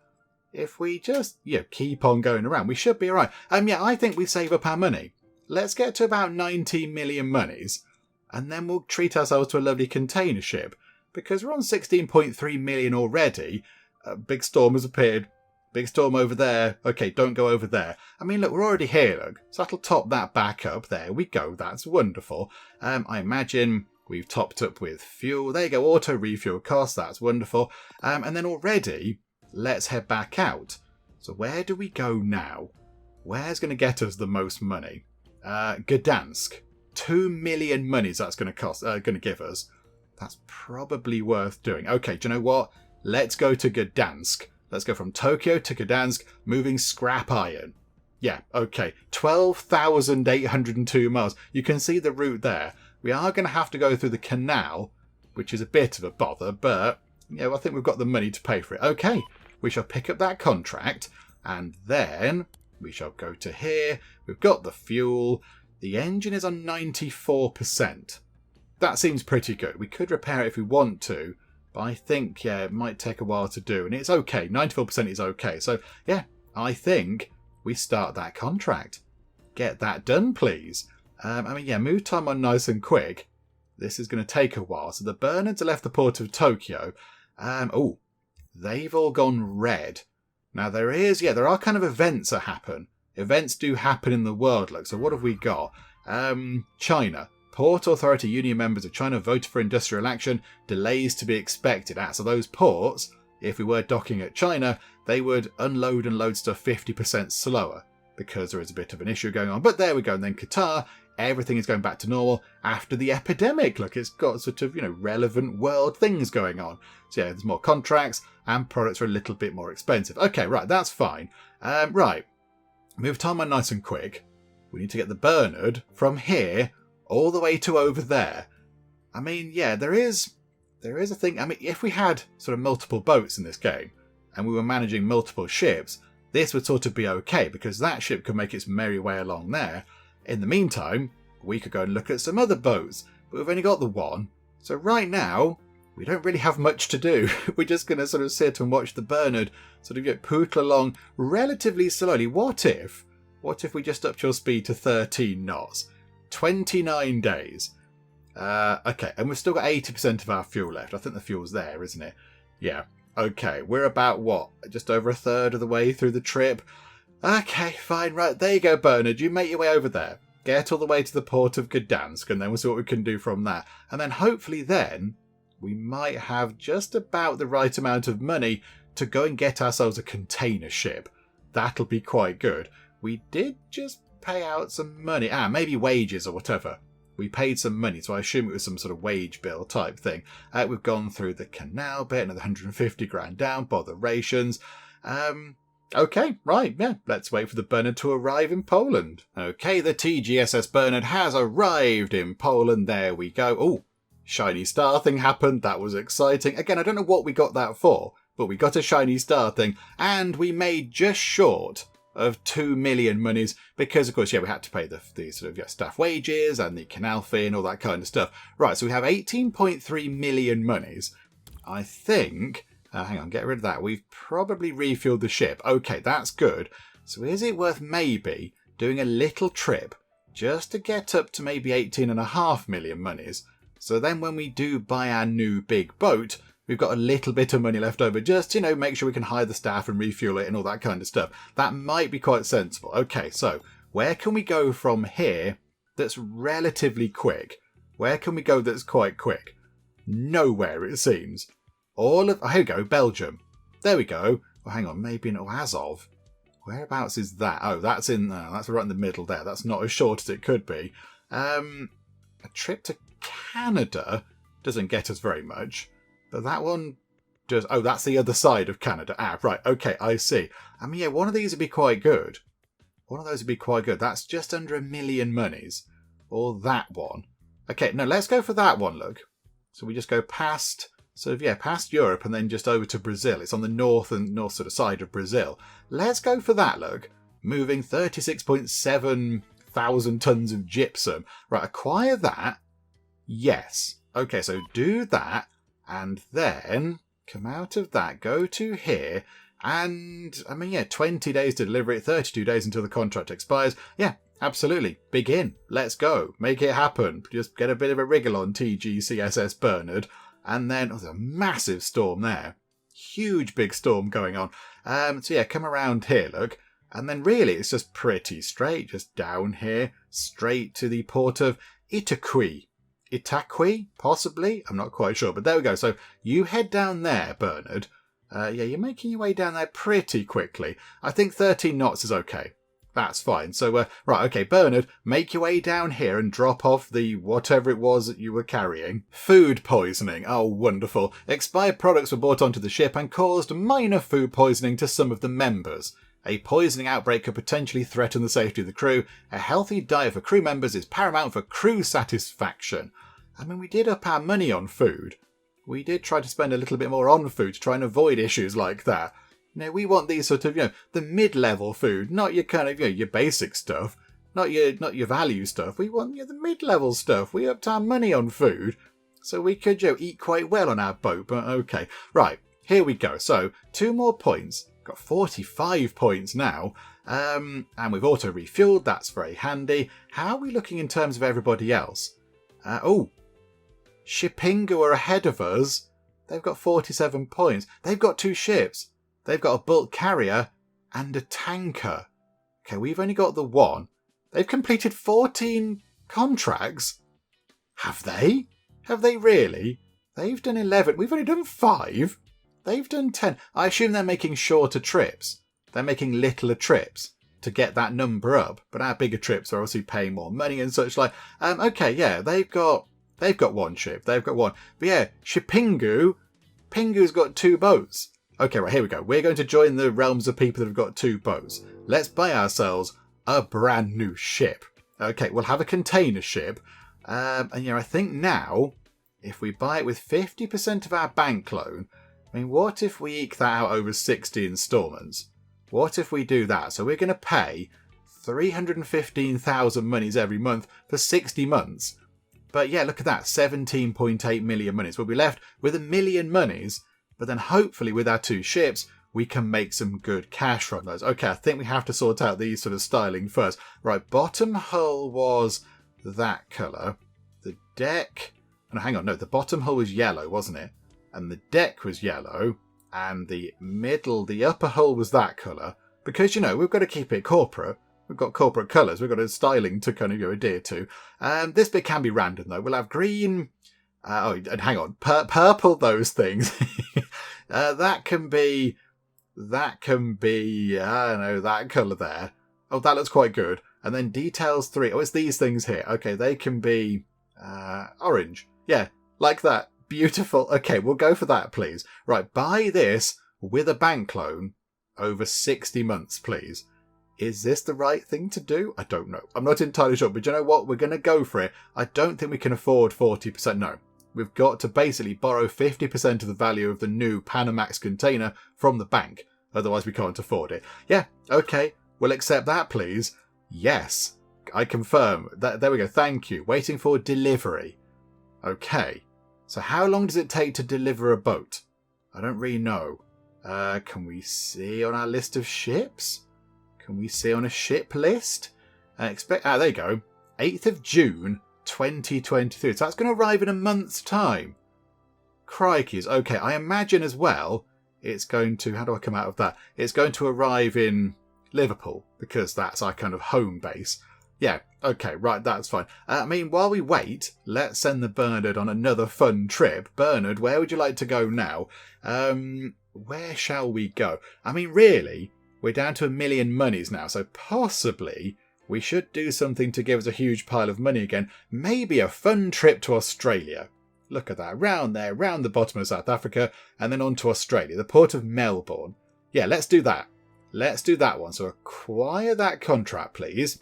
If we just, keep on going around, we should be alright. Yeah, I think we save up our money. Let's get to about 19 million monies, and then we'll treat ourselves to a lovely container ship. Because we're on 16.3 million already. A big storm has appeared. Big storm over there. Okay, don't go over there. I mean, look, we're already here, look. So that'll top that back up. There we go. That's wonderful. I imagine we've topped up with fuel. There you go. Auto refuel cost. That's wonderful. And then already, let's head back out. So where do we go now? Where's going to get us the most money? Gdansk. 2 million monies that's going to cost. Going to give us. That's probably worth doing. Okay, do you know what? Let's go to Gdansk. Let's go from Tokyo to Gdansk, moving scrap iron. Yeah, okay. 12,802 miles. You can see the route there. We are going to have to go through the canal, which is a bit of a bother, but I think we've got the money to pay for it. Okay, we shall pick up that contract, and then we shall go to here. We've got the fuel. The engine is on 94%. That seems pretty good. We could repair it if we want to, but I think, it might take a while to do. And it's okay. 94% is okay. So, yeah, I think we start that contract. Get that done, please. Move time on nice and quick. This is going to take a while. So the Bernards have left the port of Tokyo. They've all gone red. Now, there are kind of events that happen. Events do happen in the world. Look, so what have we got? China. Port Authority Union members of China voted for industrial action. Delays to be expected. So those ports, if we were docking at China, they would unload and load stuff 50% slower because there is a bit of an issue going on. But there we go. And then Qatar, everything is going back to normal after the epidemic. Look, it's got sort of, relevant world things going on. So yeah, there's more contracts and products are a little bit more expensive. Okay, right, that's fine. Right, move time on nice and quick. We need to get the Bernard from here all the way to over there. I mean, yeah, there is a thing. I mean, if we had sort of multiple boats in this game and we were managing multiple ships, this would sort of be okay because that ship could make its merry way along there. In the meantime, we could go and look at some other boats, but we've only got the one. So right now, we don't really have much to do. We're just going to sort of sit and watch the Bernard sort of get pootle along relatively slowly. What if we just upped your speed to 13 knots? 29 days. Okay, and we've still got 80% of our fuel left. I think the fuel's there, isn't it? Yeah. Okay, we're about, what, just over a third of the way through the trip? Okay, fine, right, there you go, Bernard. You make your way over there. Get all the way to the port of Gdansk, and then we'll see what we can do from that. And then hopefully then, we might have just about the right amount of money to go and get ourselves a container ship. That'll be quite good. We did just pay out some money. Maybe wages or whatever. We paid some money, so I assume it was some sort of wage bill type thing. We've gone through the canal bit, another 150 grand down, bother rations. Okay, right, yeah, let's wait for the Bernard to arrive in Poland. Okay, the TGSS Bernard has arrived in Poland. There we go. Oh, shiny star thing happened. That was exciting. Again, I don't know what we got that for, but we got a shiny star thing, and we made just short of 2 million monies because, of course, we had to pay the sort of staff wages and the canal fee and all that kind of stuff. Right, so we have 18.3 million monies. I think, hang on, get rid of that. We've probably refueled the ship. Okay, that's good. So is it worth maybe doing a little trip just to get up to maybe 18.5 million monies? So then when we do buy our new big boat, we've got a little bit of money left over just to, make sure we can hire the staff and refuel it and all that kind of stuff. That might be quite sensible. Okay, so where can we go from here that's relatively quick? Where can we go that's quite quick? Nowhere, it seems. Here we go, Belgium. There we go. Well, hang on, maybe in Azov. Whereabouts is that? Oh, that's that's right in the middle there. That's not as short as it could be. A trip to Canada doesn't get us very much. But that one does... Oh, that's the other side of Canada. Right. Okay, I see. I mean, yeah, one of these would be quite good. One of those would be quite good. That's just under 1 million monies. Or that one. Okay, no, let's go for that one, look. So we just go past... past Europe and then just over to Brazil. It's on the north sort of side of Brazil. Let's go for that, look. Moving 36.7 thousand tons of gypsum. Right, acquire that. Yes. Okay, so do that. And then come out of that, go to here. And, 20 days to deliver it, 32 days until the contract expires. Yeah, absolutely. Begin. Let's go. Make it happen. Just get a bit of a wriggle on TGCSS Bernard. And then, there's a massive storm there. Huge big storm going on. Come around here, look. And then really, it's just pretty straight. Just down here, straight to the port of Itaqui. Itaqui, possibly? I'm not quite sure. But there we go. So you head down there, Bernard. You're making your way down there pretty quickly. I think 13 knots is okay. That's fine. So, right, okay, Bernard, make your way down here and drop off the whatever it was that you were carrying. Food poisoning. Oh, wonderful. Expired products were brought onto the ship and caused minor food poisoning to some of the members. A poisoning outbreak could potentially threaten the safety of the crew. A healthy diet for crew members is paramount for crew satisfaction. We did up our money on food. We did try to spend a little bit more on food to try and avoid issues like that. We want these sort of, the mid-level food, not your kind of, your basic stuff, not your value stuff. We want the mid-level stuff. We upped our money on food, so we could, eat quite well on our boat. But okay, right, here we go. So 2 more points. Got 45 points now. And we've auto refueled. That's very handy. How are we looking in terms of everybody else? Shipingu are ahead of us. They've got 47 points. They've got 2 ships. They've got a bulk carrier and a tanker. Okay, we've only got the 1. They've completed 14 contracts. Have they? Have they really? They've done 11. We've only done 5. They've done 10. I assume they're making shorter trips. They're making littler trips to get that number up. But our bigger trips are obviously paying more money and such like. Okay, yeah, they've got 1 ship. They've got 1. But yeah, Pingu's got 2 boats. Okay, right, here we go. We're going to join the realms of people that have got 2 boats. Let's buy ourselves a brand new ship. Okay, we'll have a container ship. I think now, if we buy it with 50% of our bank loan, what if we eke that out over 60 instalments? What if we do that? So we're going to pay 315,000 monies every month for 60 months. But yeah, look at that, 17.8 million monies. We'll be left with 1 million monies, but then hopefully with our 2 ships, we can make some good cash from those. Okay, I think we have to sort out these sort of styling first. Right, bottom hull was that colour. the deck... No, hang on, no, the bottom hull was yellow, wasn't it? And the deck was yellow, and the upper hull was that colour. Because, we've got to keep it corporate. We've got corporate colours. We've got a styling to kind of adhere to. This bit can be random, though. We'll have green... and hang on. Purple, those things. That can be... I don't know, that colour there. Oh, that looks quite good. And then details 3. Oh, it's these things here. Okay, they can be orange. Yeah, like that. Beautiful. Okay, we'll go for that, please. Right, buy this with a bank loan over 60 months, please. Is this the right thing to do? I don't know. I'm not entirely sure, but you know what? We're going to go for it. I don't think we can afford 40%. No. We've got to basically borrow 50% of the value of the new Panamax container from the bank. Otherwise, we can't afford it. Yeah, okay. We'll accept that, please. Yes. I confirm. There we go. Thank you. Waiting for delivery. Okay. So how long does it take to deliver a boat? I don't really know. Can we see on our list of ships? Can we see on a ship list? There you go. 8th of June, 2023. So that's going to arrive in a month's time. Crikeys. Okay, I imagine as well it's going to... How do I come out of that? It's going to arrive in Liverpool because that's our kind of home base. Yeah, okay, right, that's fine. While we wait, let's send the Bernard on another fun trip. Bernard, where would you like to go now? Where shall we go? Really, we're down to 1 million monies now, so possibly we should do something to give us a huge pile of money again. Maybe a fun trip to Australia. Look at that, round there, round the bottom of South Africa, and then on to Australia, the port of Melbourne. Yeah, let's do that. Let's do that one. So acquire that contract, please.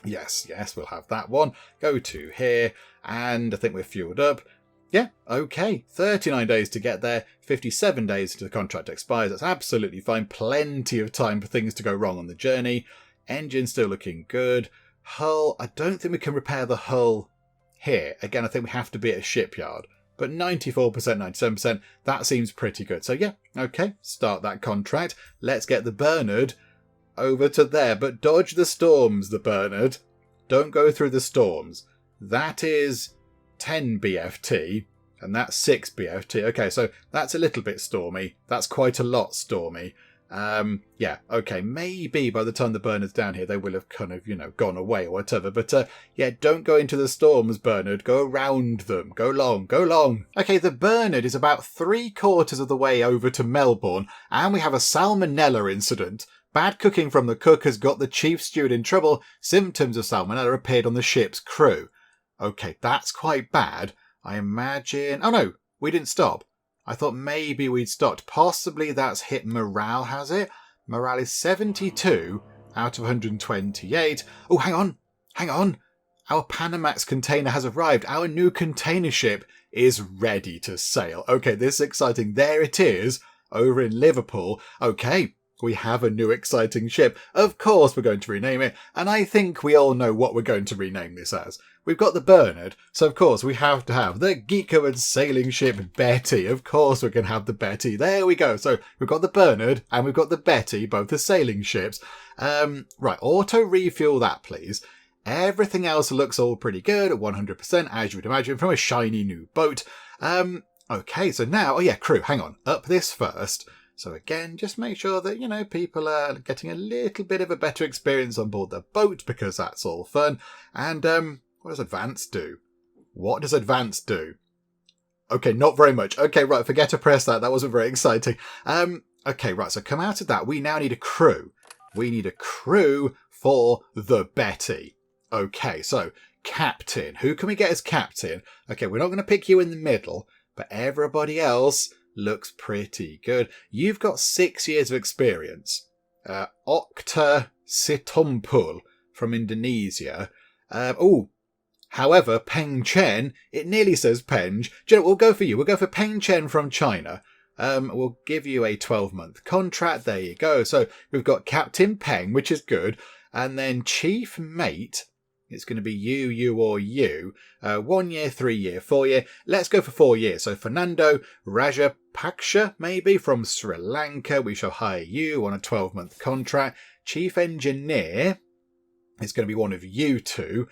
Yes, we'll have that one. Go to here, and I think we're fueled up. Yeah, okay. 39 days to get there, 57 days until the contract expires. That's absolutely fine. Plenty of time for things to go wrong on the journey. Engine still looking good. Hull, I don't think we can repair the hull here. Again, I think we have to be at a shipyard. But 94%, 97%, that seems pretty good. So yeah, okay, start that contract. Let's get the Bernard over to there. But dodge the storms, the Bernard. Don't go through the storms. That is 10 BFT, and that's 6 BFT. Okay, so that's a little bit stormy. That's quite a lot stormy. Yeah, okay, maybe by the time the Bernard's down here, they will have kind of, gone away or whatever. But, yeah, don't go into the storms, Bernard. Go around them. Go long, go long. Okay, the Bernard is about 3/4 of the way over to Melbourne, and we have a salmonella incident. Bad cooking from the cook has got the chief steward in trouble. Symptoms of salmonella appeared on the ship's crew. Okay, that's quite bad. I imagine... Oh, no, we didn't stop. I thought maybe we'd stopped. Possibly that's hit morale, has it? Morale is 72 out of 128. Oh, hang on. Our Panamax container has arrived. Our new container ship is ready to sail. Okay, this is exciting. There it is, over in Liverpool. Okay, we have a new exciting ship. Of course we're going to rename it, and I think we all know what we're going to rename this as. We've got the Bernard, so of course we have to have the Geek sailing ship Betty. Of course we can have the Betty. There we go. So we've got the Bernard and we've got the Betty, both the sailing ships. Right, auto refuel that, please. Everything else looks all pretty good at 100%, as you would imagine, from a shiny new boat. Okay, so now, oh yeah, crew, hang on, up this first. So again, just make sure that, people are getting a little bit of a better experience on board the boat, because that's all fun. And, what does advance do? What does advance do? Okay, not very much. Okay, right, forget to press that. That wasn't very exciting. Okay, right, so come out of that. We now need a crew. We need a crew for the Betty. Okay, so captain. Who can we get as captain? Okay, we're not going to pick you in the middle, but everybody else looks pretty good. You've got 6 years of experience. Okta Sitompul from Indonesia. However, Peng Chen, it nearly says Peng. Do you know, we'll go for you. We'll go for Peng Chen from China. We'll give you a 12-month contract. There you go. So we've got Captain Peng, which is good. And then Chief Mate, it's going to be you, or you. 1 year, 3 year, 4 year. Let's go for 4 years. So Fernando Rajapaksha, maybe, from Sri Lanka. We shall hire you on a 12-month contract. Chief Engineer, it's going to be one of you two.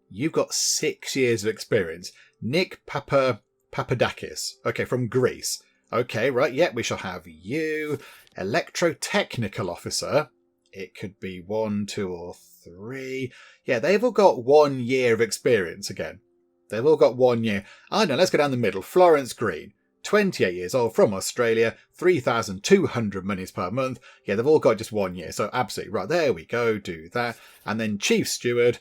you've got 6 years of experience. Nick Papadakis, okay, from Greece. Okay, right, yeah, we shall have you. Electrotechnical officer. It could be 1, 2, or 3. Yeah, they've all got 1 year of experience again. They've all got 1 year. I don't know, let's go down the middle. Florence Green, 28 years old, from Australia, 3,200 monies per month. Yeah, they've all got just 1 year, so absolutely right. There we go, do that. And then Chief Steward,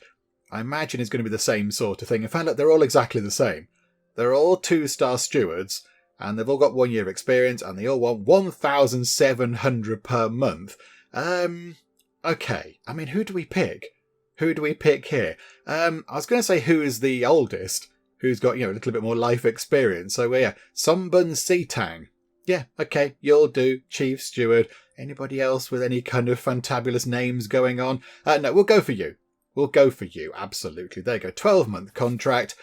I imagine is going to be the same sort of thing. In fact, look, they're all exactly the same. They're all 2-star stewards, and they've all got 1 year of experience, and they all want 1,700 per month. Okay. I mean, who do we pick? Who do we pick here? I was going to say who is the oldest, who's got, a little bit more life experience. So, yeah, Sunbun Sitang. Yeah, okay, you'll do. Chief Steward. Anybody else with any kind of fantabulous names going on? No, we'll go for you. We'll go for you, absolutely. There you go, 12-month contract.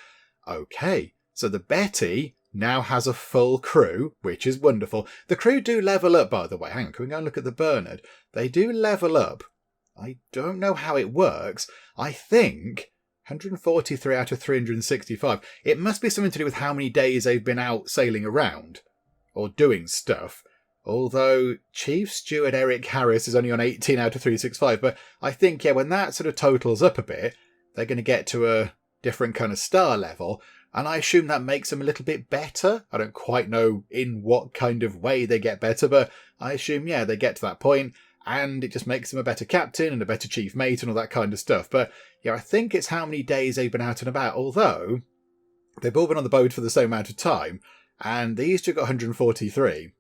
Okay, so the Betty now has a full crew, which is wonderful. The crew do level up, by the way. Hang on, can we go and look at the Bernard? They do level up. I don't know how it works. I think 143 out of 365. It must be something to do with how many days they've been out sailing around or doing stuff. Although Chief Steward Eric Harris is only on 18 out of 365. But I think, when that sort of totals up a bit, they're going to get to a different kind of star level. And I assume that makes them a little bit better. I don't quite know in what kind of way they get better, but I assume, they get to that point. And it just makes them a better captain and a better chief mate and all that kind of stuff. But I think it's how many days they've been out and about. Although they've all been on the boat for the same amount of time. And these two got 143.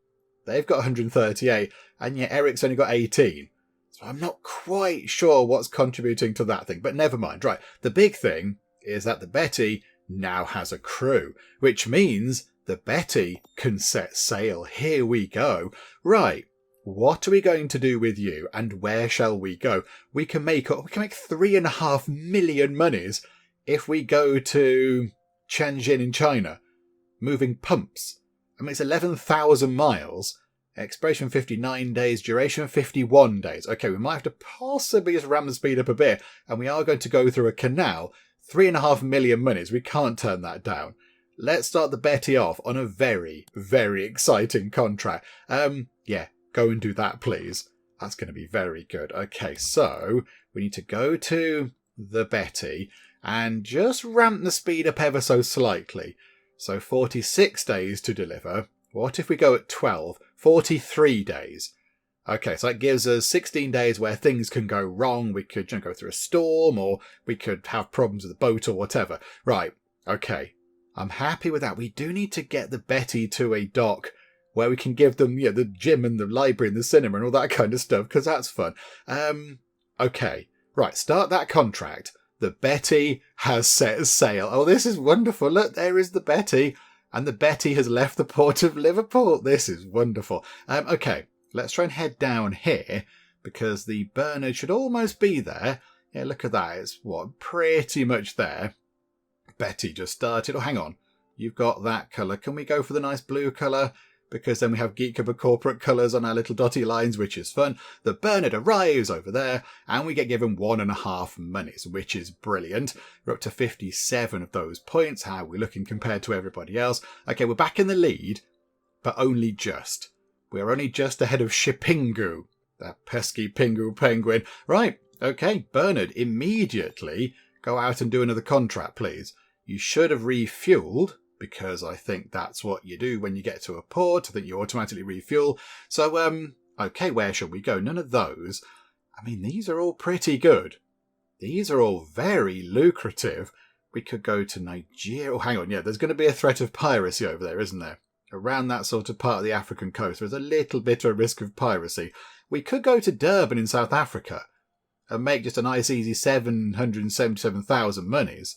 They've got 138. And yet Eric's only got 18. So I'm not quite sure what's contributing to that thing. But never mind. Right. The big thing is that the Betty now has a crew. Which means the Betty can set sail. Here we go. Right. What are we going to do with you, and where shall we go? We can make 3.5 million monies if we go to Tianjin in China, moving pumps. I mean, it's 11,000 miles, expiration 59 days, duration 51 days. Okay, we might have to possibly just ram the speed up a bit, and we are going to go through a canal. 3.5 million monies, we can't turn that down. Let's start the Betty off on a very, very exciting contract. Go and do that, please. That's going to be very good. Okay, so we need to go to the Betty and just ramp the speed up ever so slightly. So 46 days to deliver. What if we go at 12? 43 days. Okay, so that gives us 16 days where things can go wrong. We could go through a storm, or we could have problems with the boat or whatever. Right, okay. I'm happy with that. We do need to get the Betty to a dock where we can give them, the gym and the library and the cinema and all that kind of stuff, because that's fun. Okay. Right, start that contract. The Betty has set sail. Oh, this is wonderful. Look, there is the Betty. And the Betty has left the port of Liverpool. This is wonderful. Okay, let's try and head down here, because the Bernard should almost be there. Yeah, look at that. It's, pretty much there. Betty just started. Oh, hang on. You've got that colour. Can we go for the nice blue colour? Because then we have Geek Cupboard corporate colours on our little dotty lines, which is fun. The Bernard arrives over there, and we get given 1.5 monies, which is brilliant. We're up to 57 of those points. How are we looking compared to everybody else? Okay, we're back in the lead, but only just. We're only just ahead of Shipingu, that pesky Pingu penguin. Right, okay, Bernard, immediately go out and do another contract, please. You should have refueled, because I think that's what you do when you get to a port. I think you automatically refuel. So, okay, where shall we go? None of those. I mean, these are all pretty good. These are all very lucrative. We could go to Nigeria. Oh, hang on, there's going to be a threat of piracy over there, isn't there? Around that sort of part of the African coast, there's a little bit of risk of piracy. We could go to Durban in South Africa and make just a nice, easy 777,000 monies.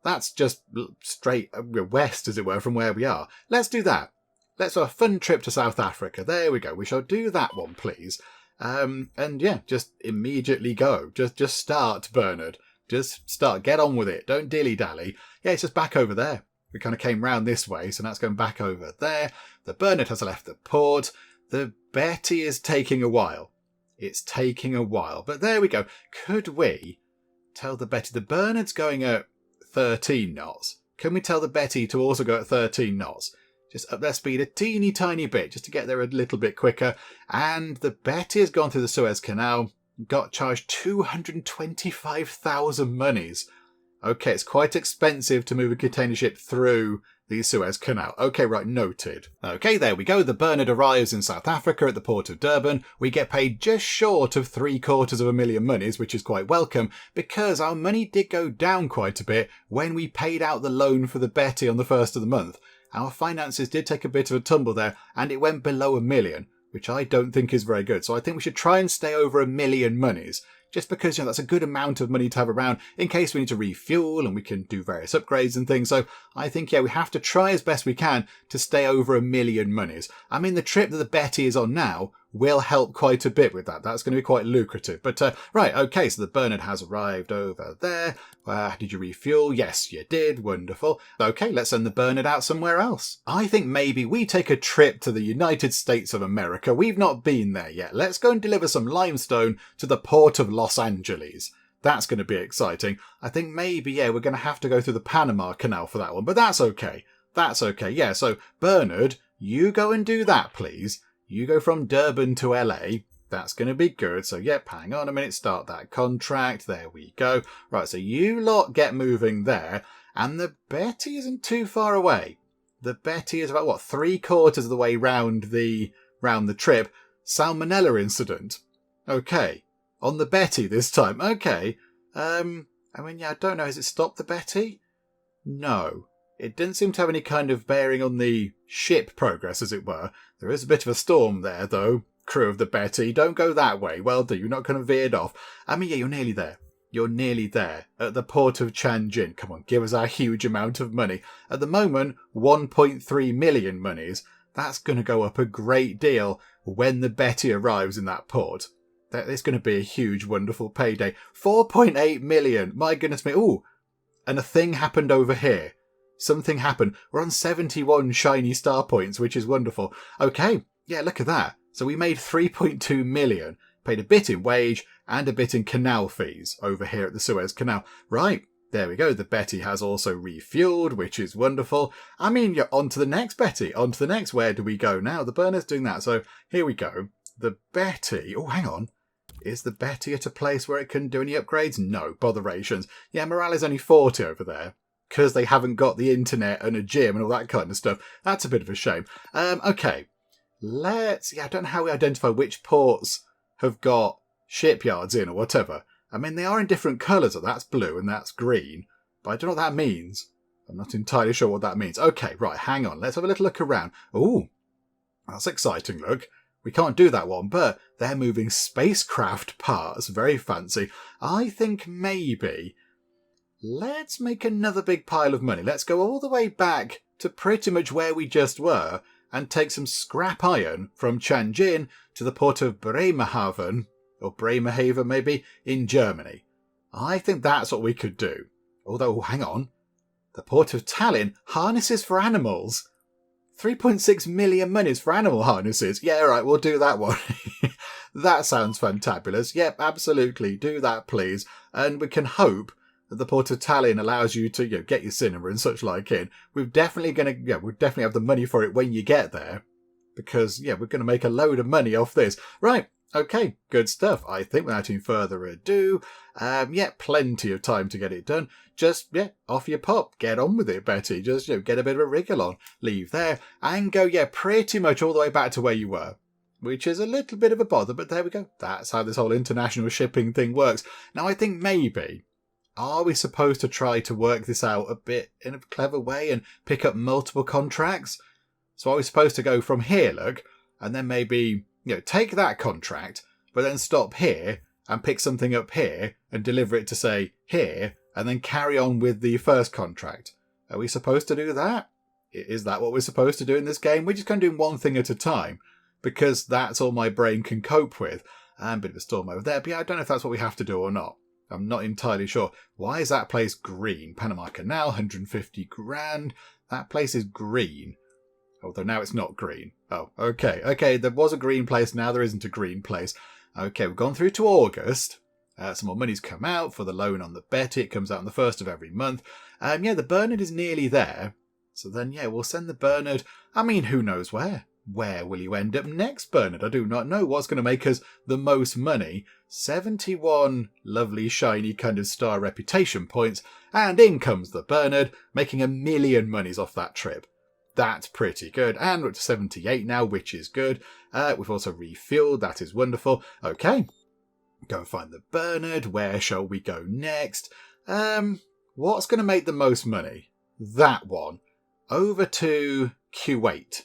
That's just straight west, as it were, from where we are. Let's do that. Let's have a fun trip to South Africa. There we go. We shall do that one, please. Just immediately go. Just start, Bernard. Just start. Get on with it. Don't dilly-dally. Yeah, it's just back over there. We kind of came round this way, so now it's going back over there. The Bernard has left the port. The Betty is taking a while. It's taking a while. But there we go. Could we tell the Betty? The Bernard's going at 13 knots. Can we tell the Betty to also go at 13 knots? Just up their speed a teeny tiny bit, just to get there a little bit quicker. And the Betty has gone through the Suez Canal, got charged 225,000 monies. Okay, it's quite expensive to move a container ship through the Suez Canal. Okay, right, noted. Okay, there we go. The Bernard arrives in South Africa at the port of Durban. We get paid just short of 750,000 monies, which is quite welcome, because our money did go down quite a bit when we paid out the loan for the Betty on the first of the month. Our finances did take a bit of a tumble there, and it went below 1 million, which I don't think is very good. So I think we should try and stay over 1 million monies, just because, you know, that's a good amount of money to have around in case we need to refuel and we can do various upgrades and things. So I think, yeah, we have to try as best we can to stay over 1 million monies. I mean, the trip that the Betty is on now will help quite a bit with that. That's going to be quite lucrative. But, right, okay, so the Bernard has arrived over there. Did you refuel? Yes, you did. Wonderful. Okay, let's send the Bernard out somewhere else. I think maybe we take a trip to the United States of America. We've not been there yet. Let's go and deliver some limestone to the port of Los Angeles. That's going to be exciting. I think maybe, yeah, we're going to have to go through the Panama Canal for that one, but that's okay. That's okay. Yeah, so Bernard, you go and do that, please. You go from Durban to LA. That's going to be good. So, yep, hang on a minute. Start that contract. There we go. Right, so you lot get moving there. And the Betty isn't too far away. The Betty is about, what, 3/4 of the way round the trip. Salmonella incident. Okay. On the Betty this time. Okay. I mean, yeah, I don't know. Has it stopped the Betty? No. It didn't seem to have any kind of bearing on the ship progress, as it were. There is a bit of a storm there, though. Crew of the Betty, don't go that way. Well done, you're not going to veered off. I mean, yeah, you're nearly there. You're nearly there. At the port of Tianjin. Come on, give us our huge amount of money. At the moment, 1.3 million monies. That's going to go up a great deal when the Betty arrives in that port. It's going to be a huge, wonderful payday. 4.8 million. My goodness me. Ooh, and a thing happened over here. Something happened. We're on 71 shiny star points, which is wonderful. Okay, yeah, look at that. So we made 3.2 million, paid a bit in wage and a bit in canal fees over here at the Suez Canal. Right, there we go. The Betty has also refueled, which is wonderful. I mean, you're on to the next Betty, on to the next. Where do we go now? The Bernard's doing that. So here we go. The Betty, oh, hang on. Is the Betty at a place where it can do any upgrades? No, botherations. Yeah, morale is only 40 over there, because they haven't got the internet and a gym and all that kind of stuff. That's a bit of a shame. Okay, I don't know how we identify which ports have got shipyards in or whatever. I mean, they are in different colours. That's blue and that's green, but I don't know what that means. I'm not entirely sure what that means. Okay, right, hang on. Let's have a little look around. Ooh, that's exciting, look. We can't do that one, but they're moving spacecraft parts. Very fancy. I think maybe let's make another big pile of money. Let's go all the way back to pretty much where we just were and take some scrap iron from Tianjin to the port of Bremerhaven, or Bremerhaven maybe, in Germany. I think that's what we could do. Although, hang on. The port of Tallinn, harnesses for animals. 3.6 million monies for animal harnesses. Yeah, right, we'll do that one. That sounds fantabulous. Yep, absolutely. Do that, please. And we can hope that the port of Tallinn allows you to, get your cinema and such like in. We'll definitely have the money for it when you get there. Because, we're going to make a load of money off this. Right, okay, good stuff. I think without any further ado, plenty of time to get it done. Just, off you pop. Get on with it, Betty. Just, get a bit of a wriggle on. Leave there and go, pretty much all the way back to where you were. Which is a little bit of a bother, but there we go. That's how this whole international shipping thing works. Now, I think maybe, are we supposed to try to work this out a bit in a clever way and pick up multiple contracts? So are we supposed to go from here, look, and then maybe, take that contract, but then stop here and pick something up here and deliver it to, say, here, and then carry on with the first contract? Are we supposed to do that? Is that what we're supposed to do in this game? We're just going to do one thing at a time, because that's all my brain can cope with. And a bit of a storm over there, but I don't know if that's what we have to do or not. I'm not entirely sure. Why is that place green? Panama Canal, 150 grand. That place is green. Although now it's not green. Oh, okay. Okay, there was a green place. Now there isn't a green place. Okay, we've gone through to August. Some more money's come out for the loan on the Betty. It comes out on the 1st of every month. Yeah, the Bernard is nearly there. So then, yeah, we'll send the Bernard. I mean, who knows where? Where will you end up next, Bernard? I do not know what's going to make us the most money. 71 lovely, shiny kind of star reputation points. And in comes the Bernard, making 1 million monies off that trip. That's pretty good. And we're up to 78 now, which is good. We've also refueled. That is wonderful. Okay. Go and find the Bernard. Where shall we go next? What's going to make the most money? That one. Over to Kuwait.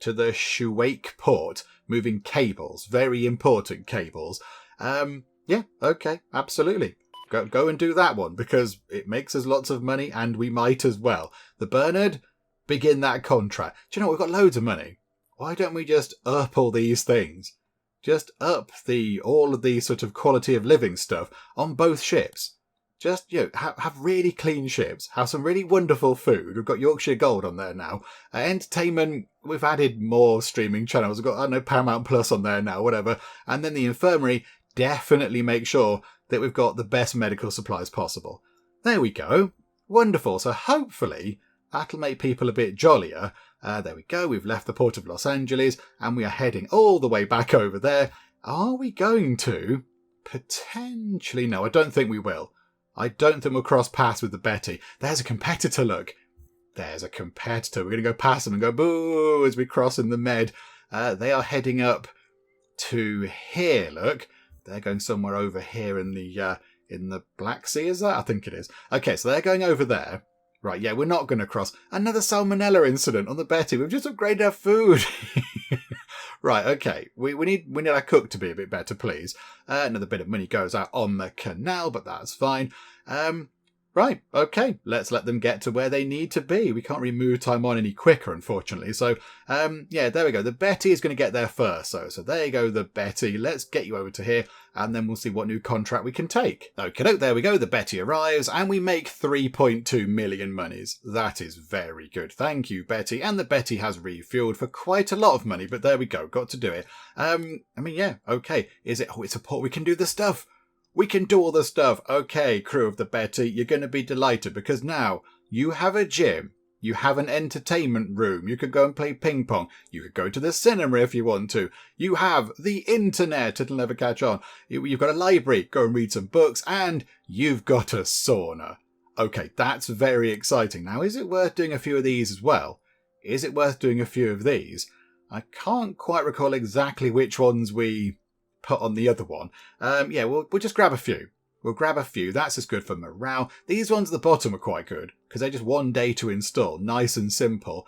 To the Shuwaik port. Moving cables. Very important cables. Yeah, okay. Absolutely. Go and do that one, because it makes us lots of money and we might as well. The Bernard, begin that contract. Do you know what? We've got loads of money. Why don't we just up all these things? Just up all of the sort of quality of living stuff on both ships. Just, have really clean ships. Have some really wonderful food. We've got Yorkshire Gold on there now. Entertainment, we've added more streaming channels. We've got, I don't know, Paramount Plus on there now, whatever. And then the infirmary, definitely make sure that we've got the best medical supplies possible. There we go. Wonderful. So hopefully that'll make people a bit jollier. There we go. We've left the port of Los Angeles and we are heading all the way back over there. Are we going to? Potentially. No, I don't think we will. I don't think we'll cross paths with the Betty. There's a competitor, look. There's a competitor. We're going to go past them and go boo as we cross in the Med. They are heading up to here, look. They're going somewhere over here in the Black Sea, is that? I think it is. Okay, so they're going over there. Right, yeah, we're not going to cross. Another salmonella incident on the Betty. We've just upgraded our food. Right, okay. We need our cook to be a bit better, please. Another bit of money goes out on the canal, but that's fine. Right, okay. Let's let them get to where they need to be. We can't really move time on any quicker, unfortunately. So, yeah, there we go. The Betty is going to get there first. So there you go, the Betty. Let's get you over to here, and then we'll see what new contract we can take. Okay, there we go. The Betty arrives, and we make 3.2 million monies. That is very good. Thank you, Betty. And the Betty has refueled for quite a lot of money, but there we go. Got to do it. I mean, yeah, okay. Is it? Oh, it's a port. We can do the stuff. We can do all the stuff. Okay, crew of the Betty, you're going to be delighted because now you have a gym. You have an entertainment room. You could go and play ping pong. You could go to the cinema if you want to. You have the internet. It'll never catch on. You've got a library. Go and read some books. And you've got a sauna. Okay, that's very exciting. Now, is it worth doing a few of these as well? Is it worth doing a few of these? I can't quite recall exactly which ones we put on the other one. Yeah, we'll just grab a few. We'll grab a few. That's just good for morale. These ones at the bottom are quite good because they're just 1 day to install. Nice and simple.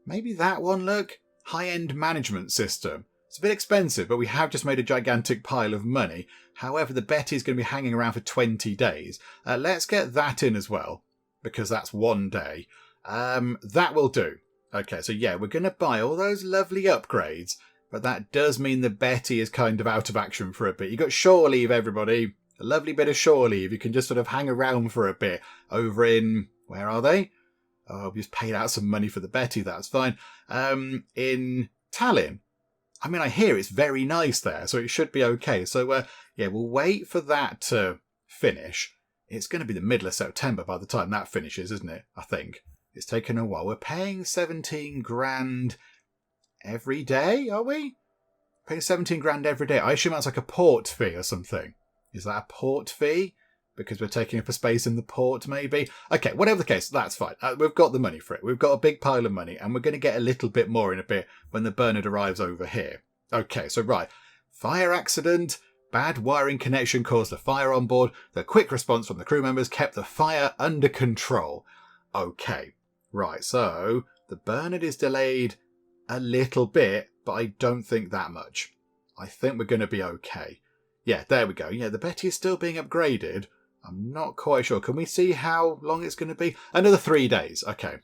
Maybe that one, look. High-end management system. It's a bit expensive, but we have just made a gigantic pile of money. However, the Betty's going to be hanging around for 20 days. Let's get that in as well because that's 1 day. That will do. Okay, so yeah, we're going to buy all those lovely upgrades. But that does mean the Betty is kind of out of action for a bit. You got shore leave, everybody. A lovely bit of shore leave. You can just sort of hang around for a bit. Over in... Where are they? Oh, we just paid out some money for the Betty. That's fine. In Tallinn. I mean, I hear it's very nice there, so it should be okay. So, yeah, we'll wait for that to finish. It's going to be the middle of September by the time that finishes, isn't it? I think. It's taken a while. We're paying 17 grand... every day, are we? Paying 17 grand every day. I assume that's like a port fee or something. Is that a port fee? Because we're taking up a space in the port, maybe? Okay, whatever the case, that's fine. We've got the money for it. We've got a big pile of money, and we're going to get a little bit more in a bit when the Bernard arrives over here. Okay, so right. Fire accident. Bad wiring connection caused a fire on board. The quick response from the crew members kept the fire under control. Okay, right, so the Bernard is delayed a little bit, but I don't think that much. I think we're going to be okay. Yeah, there we go. Yeah, the Betty is still being upgraded. I'm not quite sure. Can we see how long it's going to be? Another 3 days. Okay.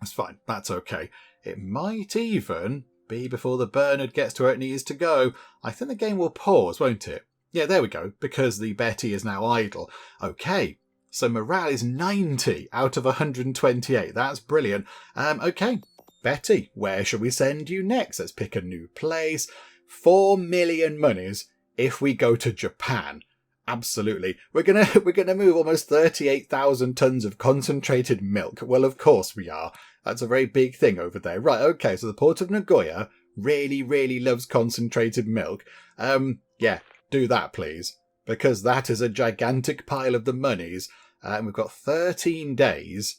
That's fine. That's okay. It might even be before the Bernard gets to where it needs to go. I think the game will pause, won't it? Yeah, there we go. Because the Betty is now idle. Okay. So morale is 90 out of 128. That's brilliant. Okay. Betty, where shall we send you next? Let's pick a new place. 4 million monies if we go to Japan. Absolutely. We're gonna move almost 38,000 tons of concentrated milk. Well, of course we are. That's a very big thing over there. Right, okay, so the port of Nagoya really, really loves concentrated milk. Yeah, do that, please. Because that is a gigantic pile of the monies. And we've got 13 days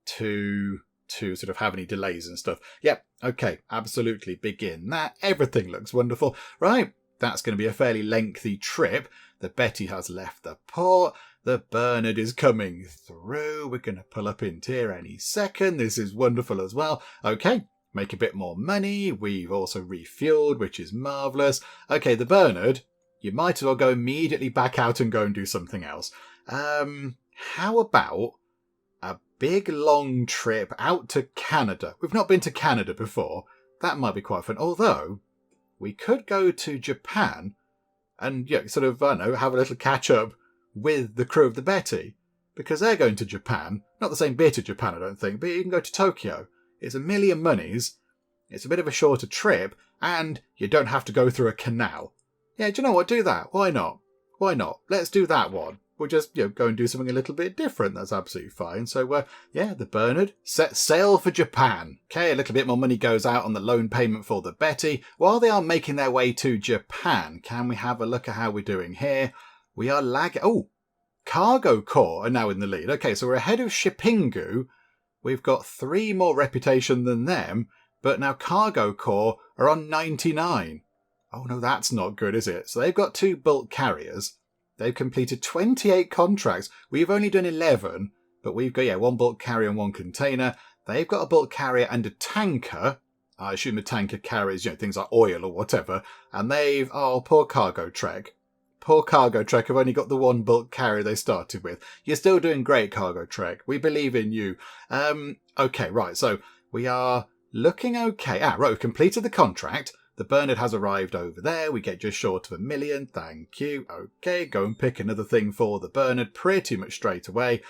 to sort of have any delays and stuff. Yep, okay, absolutely. Begin that. Everything looks wonderful. Right, that's going to be a fairly lengthy trip. The Betty has left the port. The Bernard is coming through. We're going to pull up into here any second. This is wonderful as well. Okay, make a bit more money. We've also refueled, which is marvellous. Okay, the Bernard, you might as well go immediately back out and go and do something else. How about a big long trip out to Canada? We've not been to Canada before. That might be quite fun. Although, we could go to Japan and sort of, I don't know, have a little catch up with the crew of the Betty. Because they're going to Japan. Not the same bit of Japan, I don't think, but you can go to Tokyo. It's a million monies. It's a bit of a shorter trip, and you don't have to go through a canal. Yeah, do you know what? Do that. Why not? Why not? Let's do that one. We'll just, go and do something a little bit different. That's absolutely fine. So, yeah, the Bernard set sail for Japan. Okay, a little bit more money goes out on the loan payment for the Betty. While they are making their way to Japan, can we have a look at how we're doing here? We are lagging. Oh, Cargo Corps are now in the lead. Okay, so we're ahead of Shippingu. We've got 3 more reputation than them, but now Cargo Corps are on 99. Oh no, that's not good, is it? So they've got 2 bulk carriers. They've completed 28 contracts. We've only done 11, but we've got, 1 bulk carrier and 1 container. They've got a bulk carrier and a tanker. I assume the tanker carries, things like oil or whatever. And they've, poor Cargo Trek. Poor Cargo Trek have only got the 1 bulk carrier they started with. You're still doing great, Cargo Trek. We believe in you. Okay, right, so we are looking okay. Right, we've completed the contract. The Bernard has arrived over there. We get just short of 1 million. Thank you. Okay, go and pick another thing for the Bernard pretty much straight away.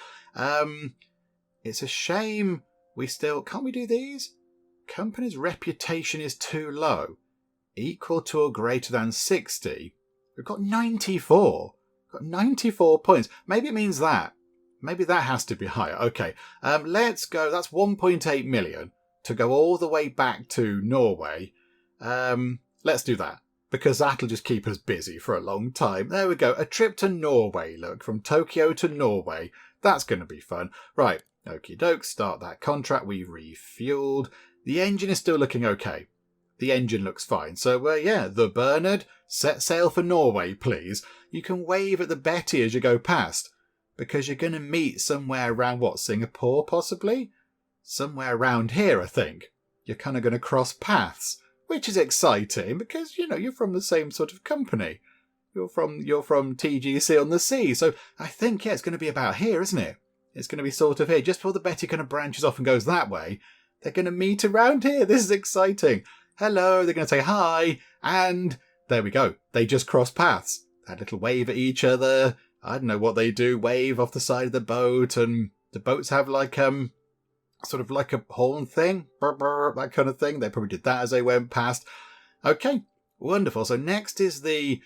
It's a shame we still... Can't we do these? Company's reputation is too low. Equal to or greater than 60. We've got 94. Got 94 points. Maybe it means that. Maybe that has to be higher. Okay, let's go. That's 1.8 million to go all the way back to Norway. Let's do that, because that'll just keep us busy for a long time. There we go. A trip to Norway, look, from Tokyo to Norway. That's going to be fun. Right, okie doke, start that contract. We've refueled. The engine is still looking okay. The engine looks fine. So, the Bernard, set sail for Norway, please. You can wave at the Betty as you go past, because you're going to meet somewhere around, Singapore, possibly? Somewhere around here, I think. You're kind of going to cross paths. Which is exciting because, you're from the same sort of company. You're from TGC on the sea. So I think, it's going to be about here, isn't it? It's going to be sort of here. Just before the Betty kind of branches off and goes that way, they're going to meet around here. This is exciting. Hello, they're going to say hi. And there we go. They just cross paths. That little wave at each other. I don't know what they do. Wave off the side of the boat. And the boats have sort of like a horn thing, burr, burr, that kind of thing. They probably did that as they went past. Okay, wonderful. So next is the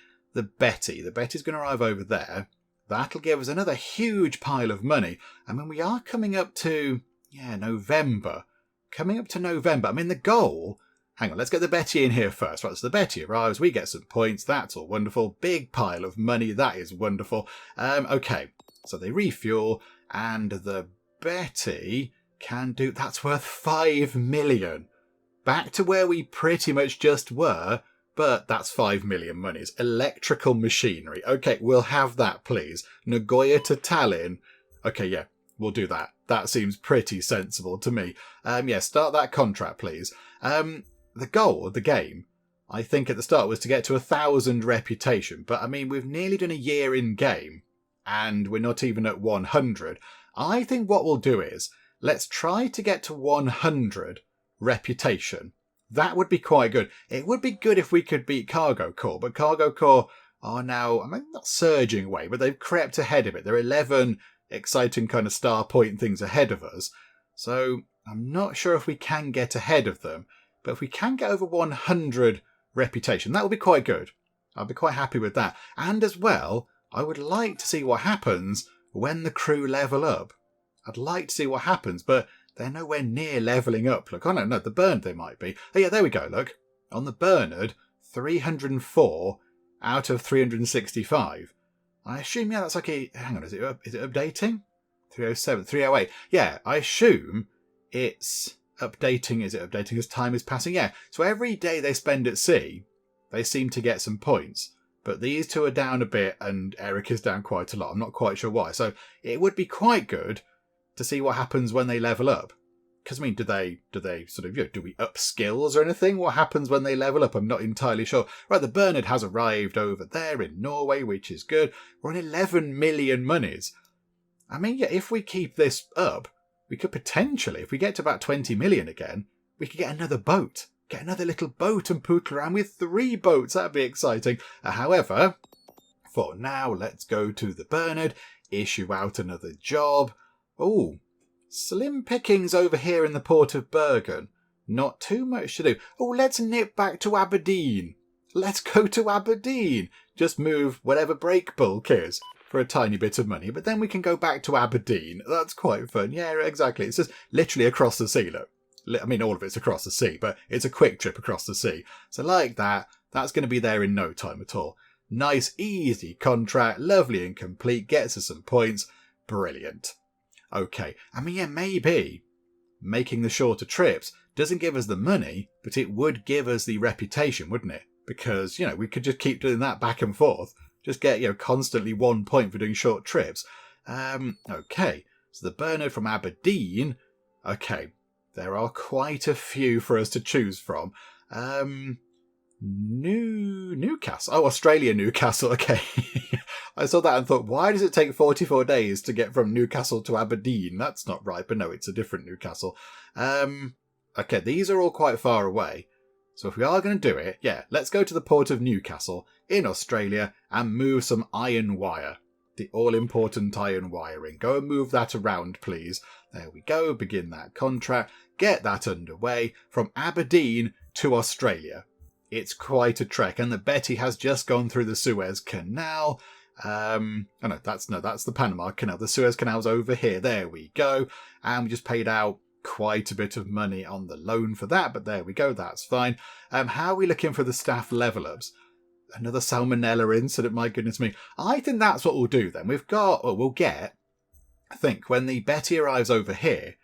Betty. The Betty's going to arrive over there. That'll give us another huge pile of money. And when we are coming up to, November. Coming up to November. I mean, the goal... Hang on, let's get the Betty in here first. Right, so the Betty arrives. We get some points. That's all wonderful. Big pile of money. That is wonderful. Okay, so they refuel. And the Betty... can do... That's worth 5 million. Back to where we pretty much just were, but that's 5 million monies. Electrical machinery. Okay, we'll have that, please. Nagoya to Tallinn. Okay, we'll do that. That seems pretty sensible to me. Start that contract, please. The goal of the game, I think at the start, was to get to 1,000 reputation, but I mean, we've nearly done a year in game, and we're not even at 100. I think what we'll do is, let's try to get to 100 reputation. That would be quite good. It would be good if we could beat Cargo Corps, but Cargo Corps are now, not surging away, but they've crept ahead of it. There are 11 exciting kind of star point things ahead of us. So I'm not sure if we can get ahead of them, but if we can get over 100 reputation, that would be quite good. I'd be quite happy with that. And as well, I would like to see what happens when the crew level up. I'd like to see what happens, but they're nowhere near levelling up. Look, oh no, the Bernard they might be. Oh yeah, there we go, look. On the Bernard, 304 out of 365. I assume, yeah, that's like a... Hang on, is it updating? 307, 308. Yeah, I assume it's updating. Is it updating as time is passing? Yeah, so every day they spend at sea, they seem to get some points. But these two are down a bit and Eric is down quite a lot. I'm not quite sure why. So it would be quite good to see what happens when they level up. Because, I mean, do they sort of, do we up skills or anything? What happens when they level up? I'm not entirely sure. Right, the Bernard has arrived over there in Norway, which is good. We're on 11 million monies. I mean, yeah, if we keep this up, we could potentially, if we get to about 20 million again, we could get another boat. Get another little boat and poodle around with 3 boats. That'd be exciting. However, for now, let's go to the Bernard, issue out another job. Oh, slim pickings over here in the port of Bergen. Not too much to do. Oh, let's nip back to Aberdeen. Let's go to Aberdeen. Just move whatever break bulk is for a tiny bit of money. But then we can go back to Aberdeen. That's quite fun. Yeah, exactly. It's just literally across the sea, look. I mean, all of it's across the sea, but it's a quick trip across the sea. So like that, that's going to be there in no time at all. Nice, easy contract, lovely and complete, gets us some points. Brilliant. Okay, I mean, yeah, maybe making the shorter trips doesn't give us the money, but it would give us the reputation, wouldn't it? Because, we could just keep doing that back and forth. Just get, constantly 1 point for doing short trips. Okay, so the Bernard from Aberdeen. Okay, there are quite a few for us to choose from. Newcastle. Oh, Australia, Newcastle. Okay. I saw that and thought, why does it take 44 days to get from Newcastle to Aberdeen? That's not right, but no, it's a different Newcastle. Okay, these are all quite far away. So if we are going to do it, yeah, let's go to the port of Newcastle in Australia and move some iron wire. The all-important iron wiring. Go and move that around, please. There we go. Begin that contract. Get that underway from Aberdeen to Australia. It's quite a trek, and the Betty has just gone through the Suez Canal. That's the Panama Canal. The Suez Canal's over here. There we go. And we just paid out quite a bit of money on the loan for that, but there we go. That's fine. How are we looking for the staff level ups? Another salmonella incident, my goodness me. I think that's what we'll do then. We'll get, I think, when the Betty arrives over here,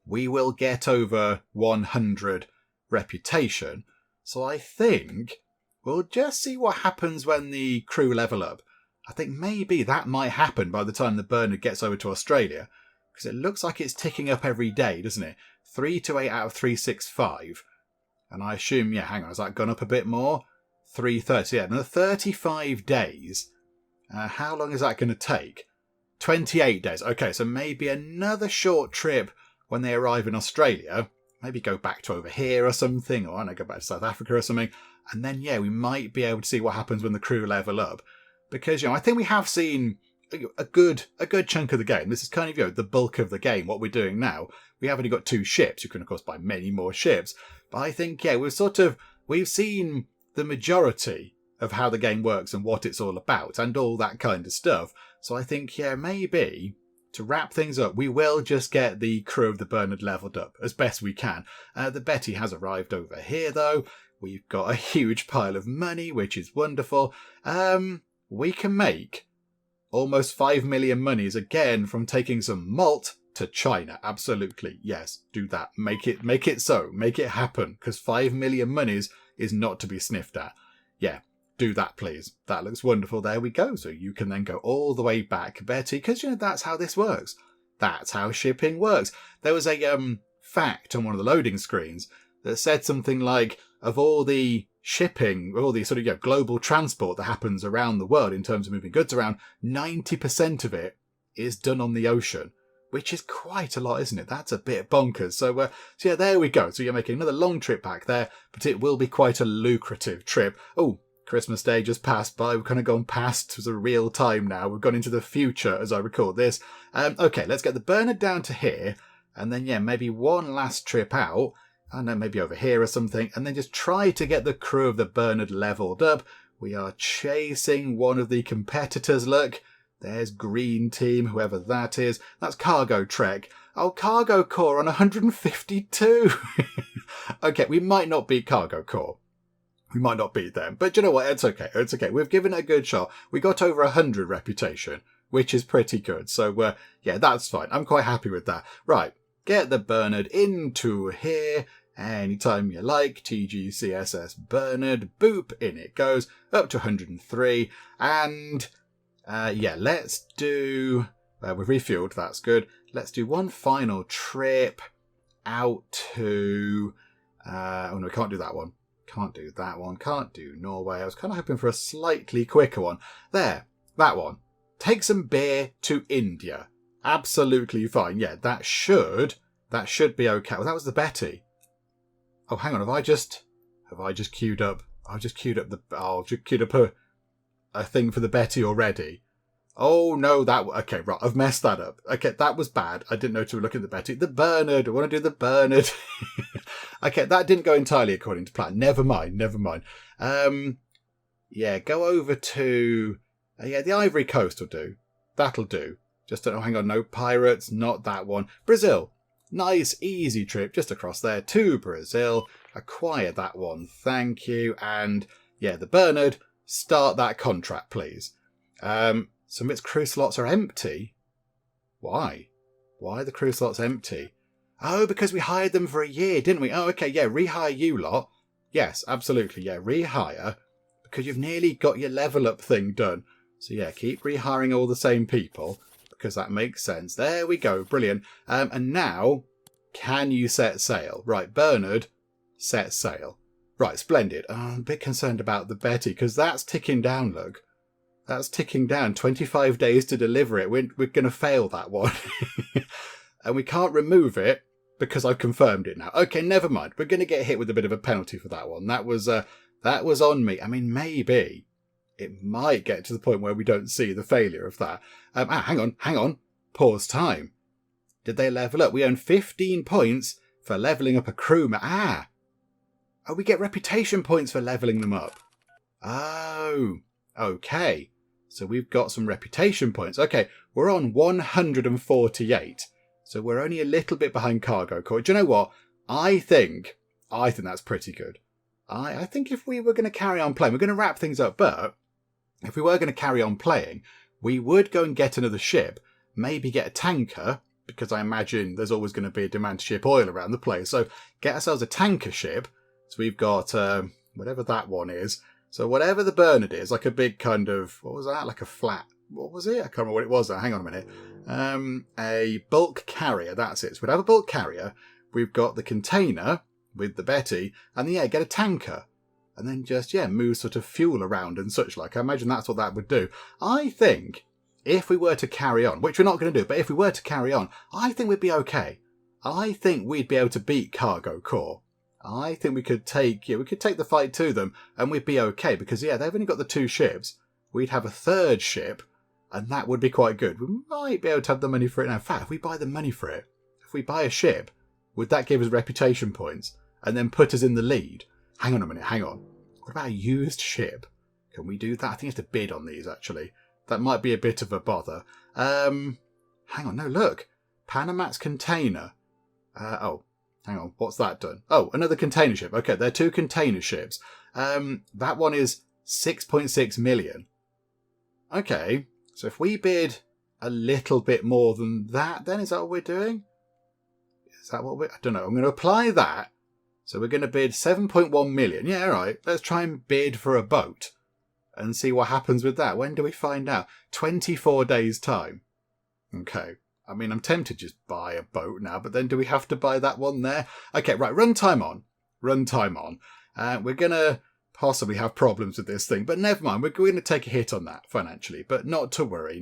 we will get over 100 reputation. So I think we'll just see what happens when the crew level up. I think maybe that might happen by the time the Bernard gets over to Australia, because it looks like it's ticking up every day, doesn't it? 328 out of 365. And I assume, yeah, hang on, has that gone up a bit more? 330, yeah, another 35 days. How long is that going to take? 28 days. Okay, so maybe another short trip when they arrive in Australia. Maybe go back to over here or something, or I don't know, go back to South Africa or something. And then, yeah, we might be able to see what happens when the crew level up. Because, I think we have seen a good chunk of the game. This is kind of, the bulk of the game, what we're doing now. We have only got 2 ships. You can, of course, buy many more ships. But I think, yeah, we've seen the majority of how the game works and what it's all about and all that kind of stuff. So I think, yeah, maybe to wrap things up, we will just get the crew of the Bernard leveled up as best we can. The Betty has arrived over here, though. We've got a huge pile of money, which is wonderful. We can make almost 5 million monies again from taking some malt to China. Absolutely. Yes, do that. Make it so. Make it happen. Because 5 million monies is not to be sniffed at. Yeah, do that, please. That looks wonderful. There we go. So you can then go all the way back, Betty, because, that's how this works. That's how shipping works. There was a fact on one of the loading screens that said something like, of all the shipping, all the sort of global transport that happens around the world in terms of moving goods around, 90% of it is done on the ocean, which is quite a lot, isn't it? That's a bit bonkers. So yeah, there we go. So you're making another long trip back there, but it will be quite a lucrative trip. Oh, Christmas Day just passed by. We've kind of gone past to the real time now. We've gone into the future as I record this. Okay, let's get the Bernard down to here, and then, yeah, maybe one last trip out. I don't know, maybe over here or something, and then just try to get the crew of the Bernard leveled up. We are chasing one of the competitors. Look, there's Green Team, whoever that is. That's Cargo Trek. Oh, Cargo Corps on 152. Okay, we might not beat Cargo Corps. We might not beat them. But you know what? It's okay. It's okay. We've given it a good shot. We got over 100 reputation, which is pretty good. So, yeah, that's fine. I'm quite happy with that. Right. Get the Bernard into here. Anytime you like. TGCSS Bernard. Boop. In it goes. Up to 103. And, yeah, let's do... we've refueled. That's good. Let's do one final trip out to... oh, no, we can't do that one. Can't do that one. Can't do Norway. I was kind of hoping for a slightly quicker one. There. That one. Take some beer to India. Absolutely fine. Yeah, that should be okay. Well, that was the Betty. Oh, hang on. Have I just queued up? I've just queued up a thing for the Betty already. Oh, no, okay, right. I've messed that up. Okay, that was bad. I didn't know to look at the Betty. The Bernard. I want to do the Bernard. Okay, that didn't go entirely according to plan. Never mind. Yeah, go over to... yeah, the Ivory Coast will do. That'll do. Just don't know, hang on, no pirates, not that one. Brazil. Nice, easy trip just across there to Brazil. Acquire that one, thank you. And, yeah, the Bernard, start that contract, please. Some of its crew slots are empty. Why? Why are the crew slots empty? Oh, because we hired them for a year, didn't we? Oh, okay, yeah, rehire you lot. Yes, absolutely, yeah, rehire. Because you've nearly got your level up thing done. So yeah, keep rehiring all the same people. Because that makes sense. There we go, brilliant. And now, can you set sail? Right, Bernard, set sail. Right, splendid. Oh, I'm a bit concerned about the Betty, because that's ticking down, look. That's ticking down. 25 days to deliver it. We're going to fail that one. And we can't remove it. Because I've confirmed it now. Okay, never mind. We're going to get hit with a bit of a penalty for that one. That was on me. I mean, maybe it might get to the point where we don't see the failure of that. Hang on. Pause time. Did they level up? We earn 15 points for leveling up a crewman. Oh, we get reputation points for leveling them up. Oh, okay. So we've got some reputation points. Okay, we're on 148. So we're only a little bit behind Cargo Corps. Do you know what? I think that's pretty good. I think if we were going to carry on playing, we're going to wrap things up, but if we were going to carry on playing, we would go and get another ship, maybe get a tanker, because I imagine there's always going to be a demand to ship oil around the place. So get ourselves a tanker ship. So we've got whatever that one is. So whatever the Bernard is, like a big kind of, what was that? Like a flat. What was it? I can't remember what it was. Hang on a minute. A bulk carrier. That's it. So we'd have a bulk carrier. We've got the container with the Betty. And then, yeah, get a tanker. And then just, yeah, move sort of fuel around and such like. I imagine that's what that would do. I think if we were to carry on, which we're not going to do, but if we were to carry on, I think we'd be okay. I think we'd be able to beat Cargo Corps. I think we could take the fight to them and we'd be okay. Because, yeah, they've only got the 2 ships. We'd have a 3rd ship. And that would be quite good. We might be able to have the money for it now. In fact, if we buy the money for it, if we buy a ship, would that give us reputation points and then put us in the lead? Hang on a minute, hang on. What about a used ship? Can we do that? I think you have to bid on these, actually. That might be a bit of a bother. Hang on, no, look. Panamax container. Oh, hang on, what's that done? Oh, another container ship. Okay, they're 2 container ships. That one is 6.6 million. Okay. So if we bid a little bit more than that, then is that what we're doing? Is that what I don't know. I'm going to apply that. So we're going to bid 7.1 million. Yeah, all right. Let's try and bid for a boat and see what happens with that. When do we find out? 24 days time. Okay. I mean, I'm tempted to just buy a boat now, but then do we have to buy that one there? Okay, right. Run time on. We're going to possibly have problems with this thing, but never mind. We're going to take a hit on that financially, but not to worry.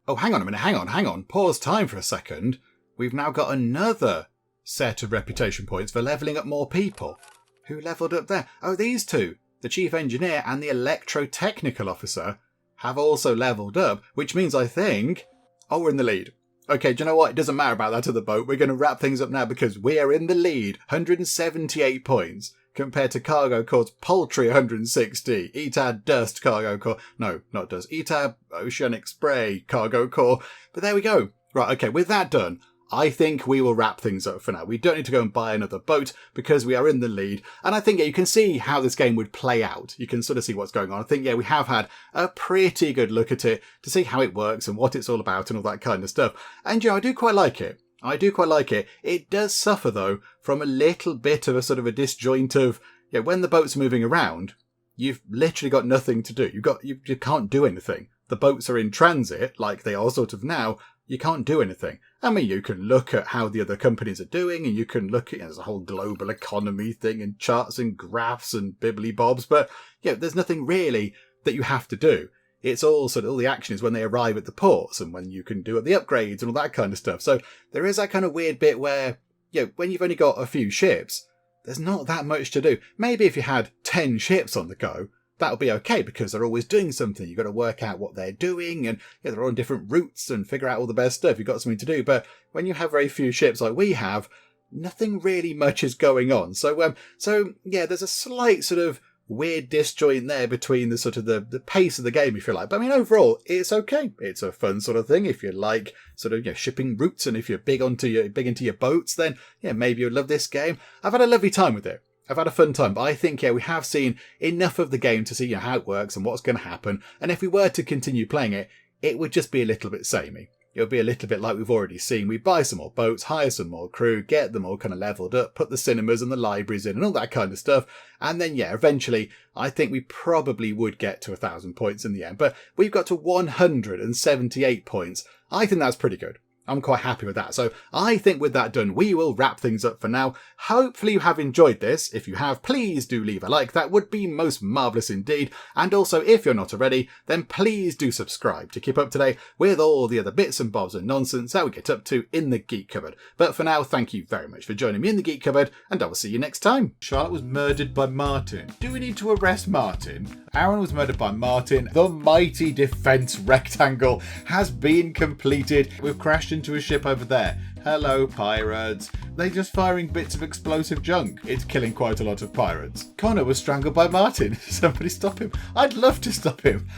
Oh, hang on a minute. Hang on. Pause time for a second. We've now got another set of reputation points for levelling up more people. Who levelled up there? Oh, these 2. The chief engineer and the electrotechnical officer have also levelled up, which means I think... Oh, we're in the lead. Okay, do you know what? It doesn't matter about that to the boat. We're going to wrap things up now because we are in the lead. 178 points. compared to Cargo Core's paltry 160. Eat our dust, Cargo Core. No, not dust. Eat our oceanic spray, Cargo Core. But there we go. Right, okay, with that done, I think we will wrap things up for now. We don't need to go and buy another boat because we are in the lead. And I think, yeah, you can see how this game would play out. You can sort of see what's going on. I think, yeah, we have had a pretty good look at it to see how it works and what it's all about and all that kind of stuff. And, yeah, I do quite like it. I do quite like it. It does suffer, though, from a little bit of a sort of a disjoint of, yeah, when the boat's moving around, you've literally got nothing to do. You can't do anything. The boats are in transit, like they are sort of now. You can't do anything. I mean, you can look at how the other companies are doing, and you can look at, there's a whole global economy thing and charts and graphs and bibbly bobs, but, yeah, there's nothing really that you have to do. It's all sort of, all the action is when they arrive at the ports and when you can do the upgrades and all that kind of stuff. So there is that kind of weird bit where, you know, when you've only got a few ships, there's not that much to do. Maybe if you had 10 ships on the go, that'll be okay because they're always doing something. You've got to work out what they're doing and, yeah, they're on different routes and figure out all the best stuff. You've got something to do. But when you have very few ships like we have, nothing really much is going on. So yeah, there's a slight sort of weird disjoint there between the sort of the pace of the game, if you like. But I mean, overall, it's okay. It's a fun sort of thing. If you like sort of, you know, shipping routes and if you're big into your boats, then yeah, maybe you'll love this game. I've had a lovely time with it. I've had a fun time, but I think, yeah, we have seen enough of the game to see, you know, how it works and what's going to happen. And if we were to continue playing it, it would just be a little bit samey. It would be a little bit like we've already seen. We buy some more boats, hire some more crew, get them all kind of leveled up, put the cinemas and the libraries in and all that kind of stuff. And then, yeah, eventually, I think we probably would get to 1,000 points in the end. But we've got to 178 points. I think that's pretty good. I'm quite happy with that. So I think with that done, we will wrap things up for now. Hopefully you have enjoyed this. If you have, please do leave a like. That would be most marvellous indeed. And also, if you're not already, then please do subscribe to keep up to date with all the other bits and bobs and nonsense that we get up to in the Geek Cupboard. But for now, thank you very much for joining me in the Geek Cupboard, and I will see you next time. Charlotte was murdered by Martin. Do we need to arrest Martin? Aaron was murdered by Martin. The mighty defence rectangle has been completed. We've crashed into a ship over there. Hello, pirates. They're just firing bits of explosive junk. It's killing quite a lot of pirates. Connor was strangled by Martin. Somebody stop him. I'd love to stop him.